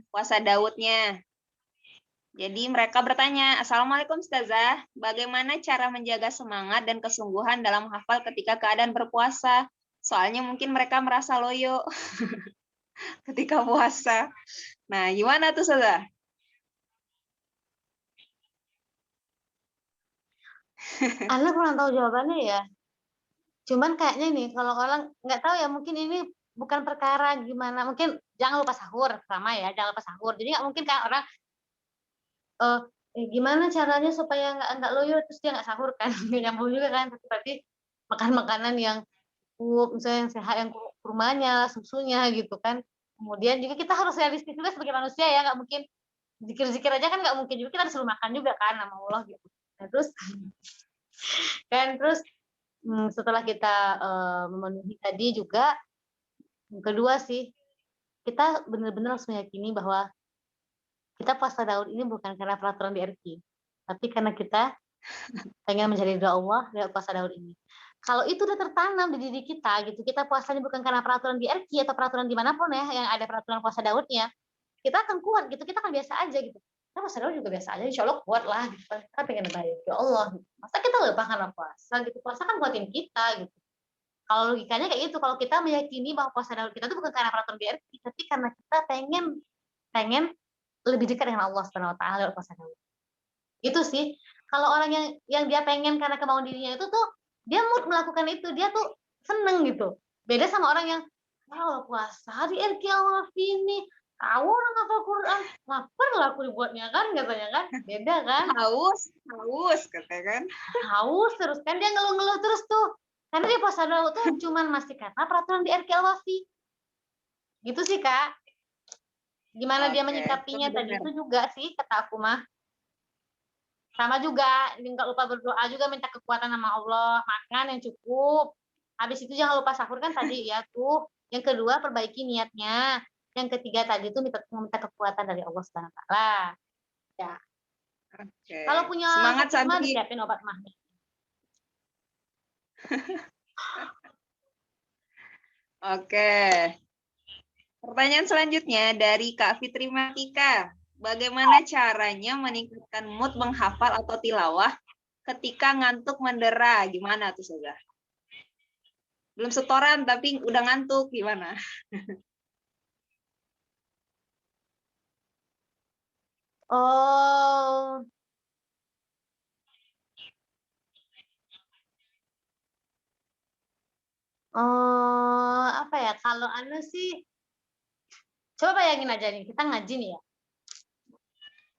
puasa Daudnya. Jadi mereka bertanya, Assalamualaikum Ustazah, bagaimana cara menjaga semangat dan kesungguhan dalam hafal ketika keadaan berpuasa? Soalnya mungkin mereka merasa loyo ketika puasa. Nah, gimana tuh Ustazah? Anda kurang tahu jawabannya ya. Cuman kayaknya nih kalau orang nggak tahu ya, mungkin ini bukan perkara gimana, mungkin jangan lupa sahur sama ya, jangan lupa sahur. Jadi nggak mungkin kan orang gimana caranya supaya nggak loyo terus dia nggak sahur kan, nggak nyambung juga kan. Berarti makan makanan yang cukup, misalnya yang sehat, yang kurmanya, susunya gitu kan. Kemudian juga kita harus realistis juga sebagai manusia ya, nggak mungkin zikir-zikir aja kan nggak mungkin juga, kita disuruh makan juga kan sama Allah gitu. Nah, terus kan terus setelah kita memenuhi tadi juga, yang kedua sih kita benar-benar harus meyakini bahwa kita puasa Daud ini bukan karena peraturan di RQ, tapi karena kita pengen mencari ridha Allah lewat puasa Daud ini. Kalau itu udah tertanam di diri kita gitu, kita puasanya bukan karena peraturan di RQ atau peraturan dimanapun ya yang ada peraturan puasa Daudnya, kita akan kuat gitu, kita akan biasa aja gitu. Kita puasa Daud juga biasa aja, insya Allah kuat lah gitu. Kita pengen baik ya Allah gitu. Masa kita lupa karena puasa gitu, puasa kan buatin kita gitu. Kalau logikanya kayak gitu, kalau kita meyakini bahwa puasa Daud kita itu bukan karena peraturan di RQ, tapi karena kita pengen lebih dekat dengan Allah Subhanahu wa taala lewat puasa Daud. Itu sih. Kalau orang yang dia pengen karena kemauan dirinya itu tuh dia mood melakukan itu, dia tuh seneng gitu. Beda sama orang yang kalau puasa di RQ Al-Wafi ini, tahu orang hafal Quran, lapar lah aku dibuatnya kan katanya kan. Beda kan? Haus katanya kan. Haus terus kan, dia ngeluh-ngeluh terus tuh. Karena dia puasa Daud tuh cuman masih kata peraturan di RQ Al-Wafi. Gitu sih, Kak. Gimana dia menyikapinya tadi itu juga sih kata aku mah. Sama juga, nggak lupa berdoa juga, minta kekuatan sama Allah, makan yang cukup. Habis itu jangan lupa sahur kan tadi ya tuh. Yang kedua perbaiki niatnya. Yang ketiga tadi tuh minta kekuatan dari Allah Subhanahu wa taala. Ya. Oke. Kalau punya Semangat sakit mah santri. disiapin obat mah. Oke. Pertanyaan selanjutnya dari Kak Fitri Matika. Bagaimana caranya meningkatkan mood menghafal atau tilawah ketika ngantuk mendera? Gimana tuh, Ustazah? Belum setoran tapi udah ngantuk, gimana? Oh. Apa ya? Kalau Anda sih coba bayangin aja nih, kita ngaji nih ya.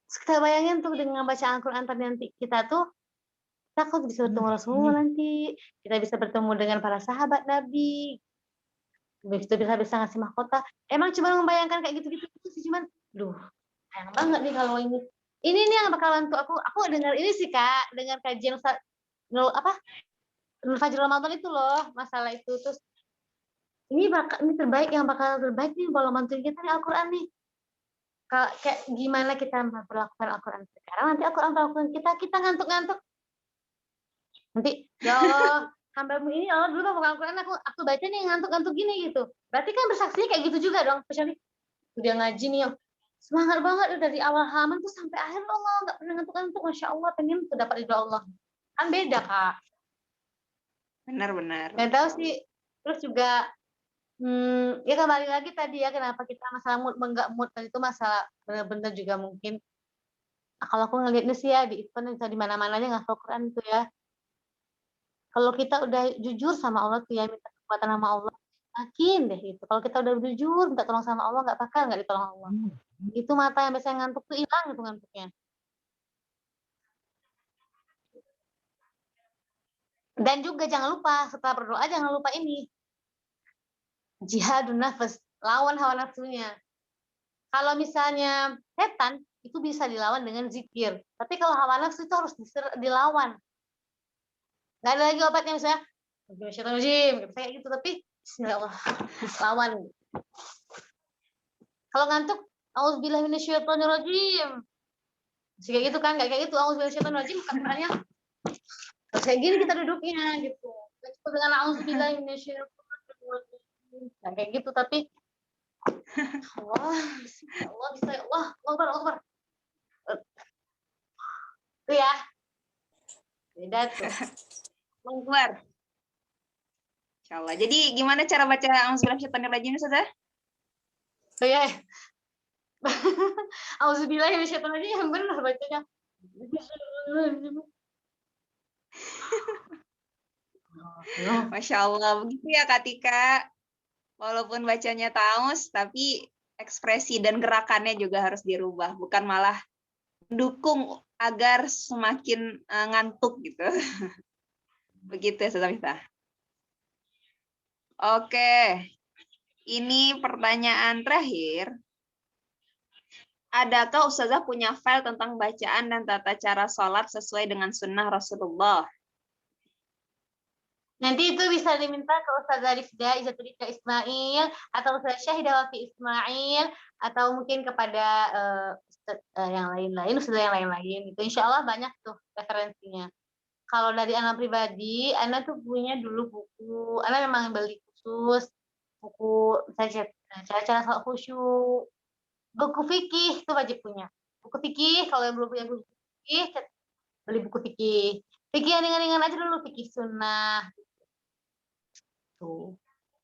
Terus kita bayangin tuh dengan baca Al-Quran tadi nanti kita tuh, kita kok bisa bertemu Rasulullah nanti, kita bisa bertemu dengan para sahabat Nabi. Habis itu bisa ngasih mahkota. Emang cuma membayangkan kayak gitu-gitu sih, cuman sayang banget nih kalau ini. Ini nih yang bakalan tuh aku dengar ini sih Kak, dengar kajian Ustaz Nur Fajrul Ramadan itu loh, masalah itu. Terus ini terbaik, yang bakal terbaik nih kalau mantu kita nih Al-Qur'an nih. Kayak gimana kita memperlakukan Al-Qur'an sekarang, nanti Al-Qur'an memperlakukan kita ngantuk-ngantuk. Nanti ya Allah, hambamu ini Allah dulu mau Al-Qur'an aku baca nih ngantuk-ngantuk gini gitu. Berarti kan bersaksinya kayak gitu juga dong. Kecuali udah ngaji nih semangat banget udah dari awal halaman tuh sampai akhir Allah nggak pernah ngantuk-ngantuk, Masya Allah, pengen tuh dapat ridho Allah. Kan beda Kak. Benar-benar. Nggak tahu sih. Terus juga ya kembali lagi tadi ya, kenapa kita masalah mood enggak mood tadi itu masalah benar-benar juga mungkin kalau aku ngelihatnya sih ya di event di mana-mana aja nggak Quran itu ya. Kalau kita udah jujur sama Allah tuh ya, minta kekuatan sama Allah, yakin deh itu. Kalau kita udah jujur minta tolong sama Allah, nggak ditolong Allah. Itu mata yang biasanya ngantuk tuh hilang itu ngantuknya. Dan juga jangan lupa setelah berdoa jangan lupa ini. Jihadun nafas, lawan hawa nafsunya. Kalau misalnya setan itu bisa dilawan dengan zikir. Tapi kalau hawa nafsu itu harus dilawan. Nggak ada lagi obatnya misalnya kayak gitu, tapi bismillah lawan. Kalau ngantuk, auzubillahi minasyaitonirrajim. Kayak gitu kan, nggak kayak gitu, auzubillahi minasyaitonirrajim katanya. Kayak gini kita duduknya gitu. Kita dengan auzubillahi minasyaitonirrajim. Nah, kayak gitu, tapi Allah bisa Allah Akbar. Itu ya. Beda tuh. Akbar. Insyaallah. Jadi gimana cara baca auzubillahi minasyaitonirrajim Ustazah? Oh ya. Auzubillahi minasyaitonirrajim yang benar bacanya. Masya Allah, begitu ya Kak Tika. Walaupun bacanya taus, tapi ekspresi dan gerakannya juga harus dirubah, bukan malah mendukung agar semakin ngantuk gitu. Begitu ya Ustazah Miftah. Oke, ini pertanyaan terakhir. Adakah Ustazah punya file tentang bacaan dan tata cara sholat sesuai dengan sunnah Rasulullah? Nanti itu bisa diminta ke Ustazah Rifda Izzatul Ida Ismail atau Ustazah Syahidah Wafi Ismail atau mungkin kepada yang lain-lain, Ustazah yang lain-lain. Itu insya Allah banyak tuh referensinya. Kalau dari anak pribadi, anak tuh punya dulu buku, anak memang beli khusus buku cara-cara sholat khusyuk, buku fikih itu wajib punya. Buku fikih kalau yang belum punya buku fikih, beli buku fikih. Fikih yang ringan-ringan aja dulu, fikih sunnah. Tuh.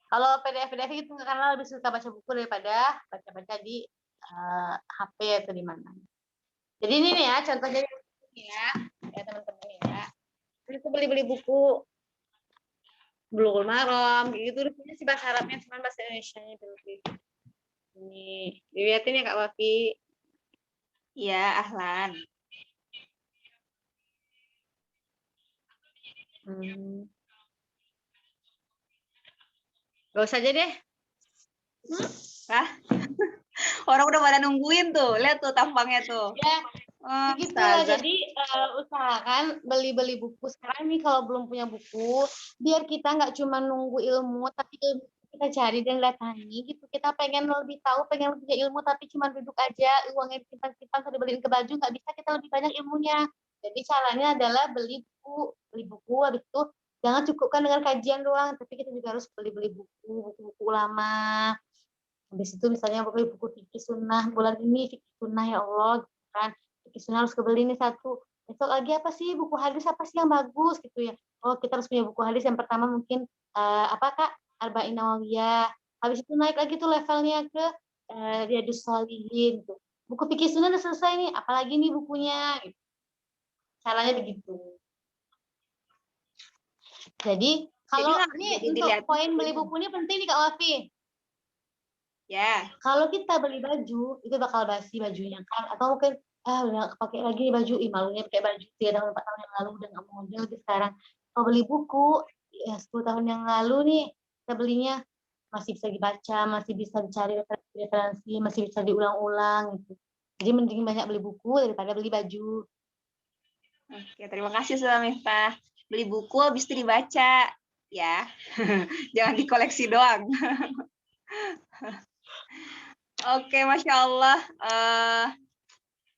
Kalau PDF itu karena lebih suka baca buku daripada baca-baca di HP atau di mana. Jadi ini nih ya contohnya ya teman-teman ya. Itu beli buku Bulughul Maram gitu, rupanya sih bahasa Arabnya cuma bahasa Indonesianya dulu. Ini dilihatin ya Kak Wafi. Ya, ahlan. Gak usah aja deh. Hah? Orang udah pada nungguin tuh. Lihat tuh tampangnya tuh. Ya, gitu lah. Jadi usahakan beli buku sekarang nih kalau belum punya buku, biar kita nggak cuma nunggu ilmu, tapi ilmu kita cari dan datangi gitu. Kita pengen lebih tahu, pengen lebih punya ilmu, tapi cuma duduk aja, uangnya disimpan-simpan, sampai dibeliin ke baju, nggak bisa kita lebih banyak ilmunya. Jadi caranya adalah beli buku, habis itu jangan cukupkan dengan kajian doang, tapi kita juga harus beli buku ulama. Habis itu misalnya beli buku fikih sunnah, bulan ini fikih sunnah ya Allah, gitu kan. Fikih sunnah harus kebeli nih satu. Besok lagi apa sih buku hadis apa sih yang bagus gitu ya. Oh kita harus punya buku hadis yang pertama mungkin apa Kak? Arba'in Nawawiyah. Habis itu naik lagi tuh levelnya ke Riyadhus Shalihin gitu. Buku fikih sunnah udah selesai nih, apalagi nih bukunya gitu. Caranya begitu. Jadi kalau ini untuk poin beli buku ini penting nih Kak Wafi. Ya. Kalau kita beli baju, itu bakal basi bajunya kan, atau mungkin udah pakai lagi baju, malunya pakai baju 3 tahun 4 tahun yang lalu udah nggak model di sekarang. Kalau beli buku, ya 10 tahun yang lalu nih kita belinya, masih bisa dibaca, masih bisa dicari referensi, masih bisa diulang-ulang gitu. Jadi mending banyak beli buku daripada beli baju. Oke, terima kasih Ustazah Miftah. Beli buku habis itu dibaca, ya. Jangan dikoleksi doang. Oke, Masya Allah.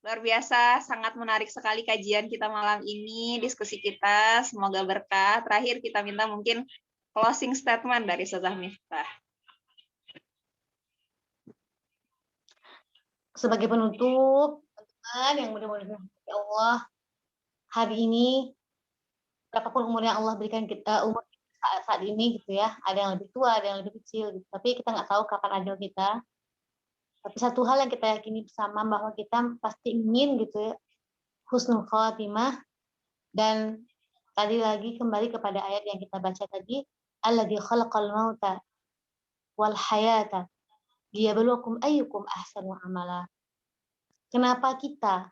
Luar biasa, sangat menarik sekali kajian kita malam ini, diskusi kita. Semoga berkah. Terakhir kita minta mungkin closing statement dari Ustazah Miftah. Sebagai penutup, teman-teman yang mudah-mudahan Allah, hari ini berapapun umur yang Allah berikan kita, umur saat ini gitu ya, ada yang lebih tua, ada yang lebih kecil gitu. Tapi kita nggak tahu kapan ajal kita. Tapi satu hal yang kita yakini bersama bahwa kita pasti ingin gitu ya, husnul khatimah. Dan tadi lagi kembali kepada ayat yang kita baca tadi, alladzi khalaqal mauta wal hayata liyabluwakum ayyukum ahsanu amala. Kenapa kita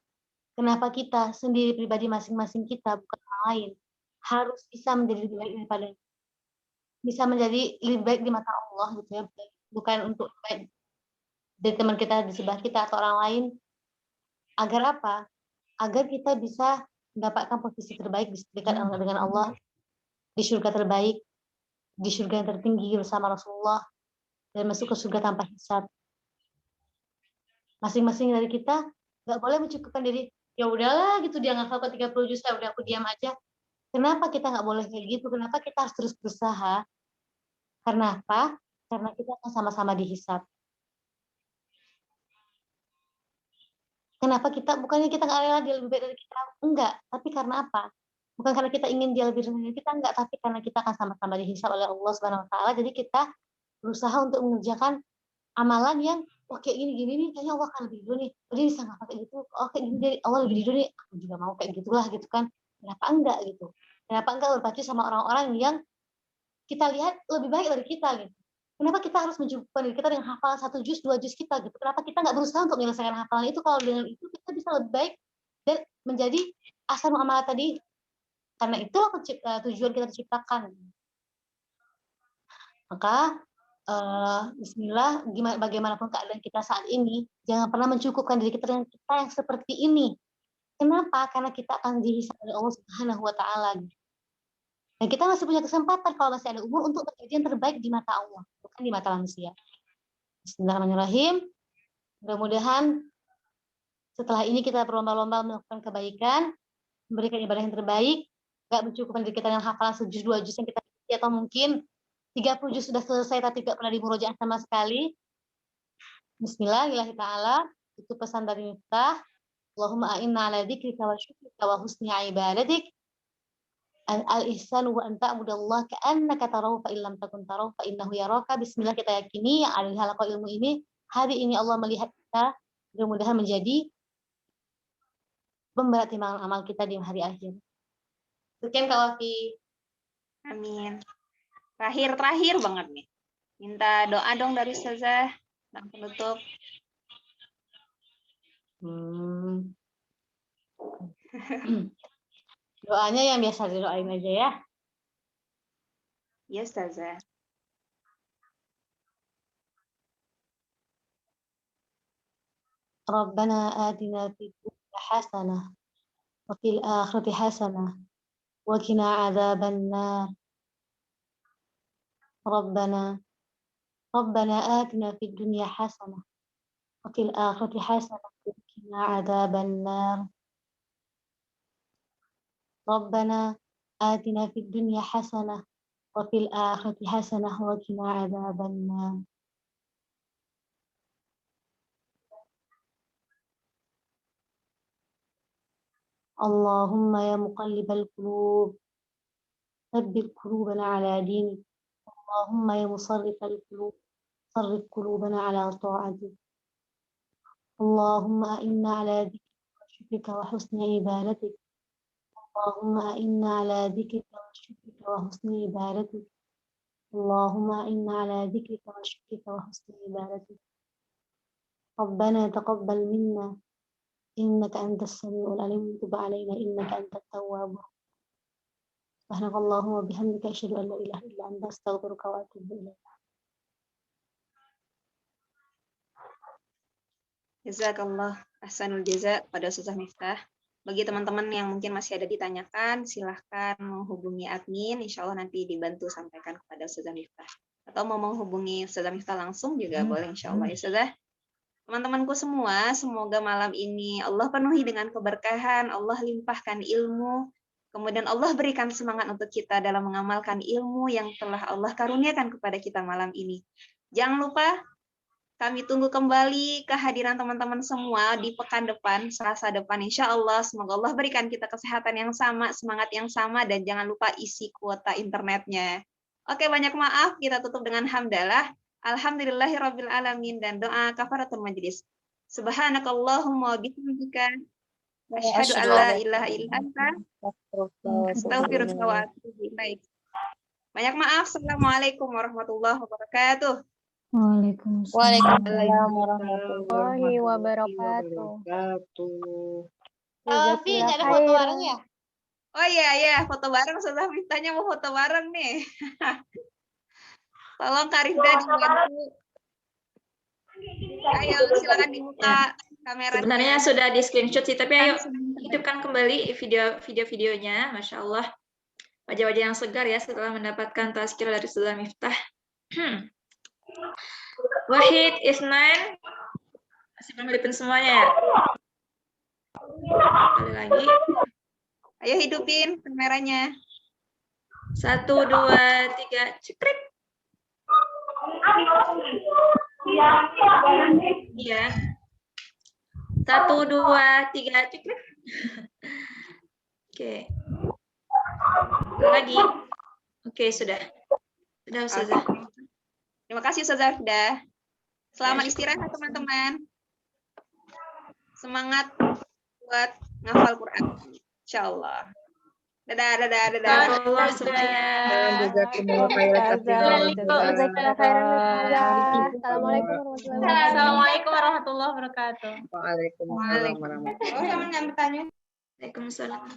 sendiri pribadi masing-masing kita, bukan orang lain, harus bisa menjadi lebih baik daripada bisa menjadi lebih baik di mata Allah gitu ya, bukan untuk baik dari teman kita di sebelah kita atau orang lain. Agar apa? Agar kita bisa mendapatkan posisi terbaik dekat dengan Allah, di surga terbaik, di surga yang tertinggi bersama Rasulullah, dan masuk ke surga tanpa hisab. Masing-masing dari kita nggak boleh mencukupkan diri, ya udahlah gitu, dia ngafal ke 30 juz, udah aku diam aja. Kenapa kita nggak boleh kayak gitu? Kenapa kita harus terus berusaha? Karena apa? Karena kita akan sama-sama dihisab. Kenapa bukannya kita nggak rela dia lebih baik dari kita? Enggak, tapi karena apa? Bukan karena kita ingin dia lebih rendah dari kita, enggak, tapi karena kita akan sama-sama dihisab oleh Allah Subhanahu wa taala. Jadi kita berusaha untuk mengerjakan amalan yang kayak gini nih, kayaknya Allah akan lebih dulu nih. Dia bisa nggak pakai gitu? Kayak gini Allah lebih dulu nih. Aku juga mau kayak gitulah gitu kan. Kenapa enggak gitu? Kenapa enggak berpacu sama orang-orang yang kita lihat lebih baik dari kita gitu? Kenapa kita harus mencukupkan diri kita dengan hafalan 1 juz, 2 juz kita gitu? Kenapa kita nggak berusaha untuk menyelesaikan hafalan itu? Kalau dengan itu kita bisa lebih baik dan menjadi ahsanul amalah tadi. Karena itulah tujuan kita diciptakan. Maka bismillah, bagaimanapun keadaan kita saat ini, jangan pernah mencukupkan diri kita dengan kita yang seperti ini. Kenapa? Karena kita akan dihisab oleh Allah Subhanahu wa taala. Dan kita masih punya kesempatan kalau masih ada umur untuk menjadi yang terbaik di mata Allah, bukan di mata manusia. Bismillahirrahmanirrahim. Mudah-mudahan setelah ini kita berlomba-lomba melakukan kebaikan, memberikan ibadah yang terbaik, nggak mencukupkan diri kita dengan hafalan 1 juz, 2 juz yang kita ikuti, atau mungkin 30 juz sudah selesai tapi tidak pernah dimurojaah sama sekali. Bismillahirrahmanirrahim ta'ala. Itu pesan dari Miftah. Allahumma a'inna ala dzikrika wa syukrika wa husni ibadatik. Al-ihsan wa anta ta'budallaha ka'annaka tarahu fa illam takun tarahu fa innahu yaraka. Bismillah, kita yakini yang ada di halaqah ilmu ini, hari ini Allah melihat kita. Mudah-mudahan menjadi pemberat timbangan amal kita di hari akhir. Sekian Kak Wafi. Amin. Terakhir banget nih. Minta doa dong dari Ustazah. Dan penutup. Doanya yang biasa didoain aja ya. Ya Ustazah. Rabbana atina fid dunya hasanah wa fil akhirati hasanah wa qina adzabannar. Rabbana atina fid dunya hasanah wa fil akhirati hasanah wa qina adzabannar. Rabbana atina fid dunya hasanah wa fil akhirati hasanah wa qina adzabannar. Allahumma ya muqallibal qulub, tsabbit qulubana ala dinik. Allahumma ya musarrifal qulub, sarrif qulubana ala ta'atik. Allahumma inna ala dzikrika wa syukrika wa husni ibadatik. Allahumma inna ala dzikrika wa syukrika wa husni ibadatik. Allahumma inna ala dzikrika wa syukrika wa husni ibadatik. Rabbana taqabbal minna innaka antas samiul alim, tub alaina innaka antat tawwabur. Subhanakallahumma bihamdika asyhadu an la ilaha illa anta astaghfiruka wa atubu ilaik. Jazakallah ahsanul jaza pada Ustazah Miftah. Bagi teman-teman yang mungkin masih ada ditanyakan, silahkan menghubungi admin. Insya Allah nanti dibantu sampaikan kepada Ustazah Miftah. Atau mau menghubungi Ustazah Miftah langsung juga boleh insya Allah ya Ustazah. Teman-temanku semua, semoga malam ini Allah penuhi dengan keberkahan, Allah limpahkan ilmu, kemudian Allah berikan semangat untuk kita dalam mengamalkan ilmu yang telah Allah karuniakan kepada kita malam ini. Jangan lupa, kami tunggu kembali kehadiran teman-teman semua di pekan depan, Selasa depan insya Allah. Semoga Allah berikan kita kesehatan yang sama, semangat yang sama, dan jangan lupa isi kuota internetnya. Oke, banyak maaf, kita tutup dengan hamdalah. Alhamdulillahirabbil alamin dan doa kafaratul majlis. Subhanakallahumma bihamdika asyhadu an la ilaha illa anta astaghfiruka wa atubu ilaik. Banyak maaf. Assalamualaikum warahmatullahi wabarakatuh. Waalaikumsalam. warahmatullahi wabarakatuh. Alfi, nggak ada foto bareng ya? Oh iya, foto bareng. Sudah mintanya mau foto bareng nih. Tolong Kak Rifda dibantu. Ayo, silakan dibuka kamera. Sebenarnya sudah di screenshot sih, tapi ayo hidupkan kembali video-videonya. Masya Allah, wajah-wajah yang segar ya setelah mendapatkan tazkirah dari Ustazah Miftah. Wahid, Isnan, masih belum hidupin semuanya ya? Sekali lagi. Ayo hidupin kameranya. 1, 2, 3, cekrek. Iya. 1, 2, 3, cekrek. Oke. Lagi. Oke, sudah. Sudah, Ustazah. Terima kasih Ustazah Rifda. Selamat istirahat teman-teman. Semangat buat ngafal Quran. Insyaallah. Dadah. Barakallah semuanya. Jazakallah khairan. Assalamualaikum warahmatullahi wabarakatuh. Waalaikumsalam warahmatullahi wabarakatuh. Oh, yang bertanya. Waalaikumsalam.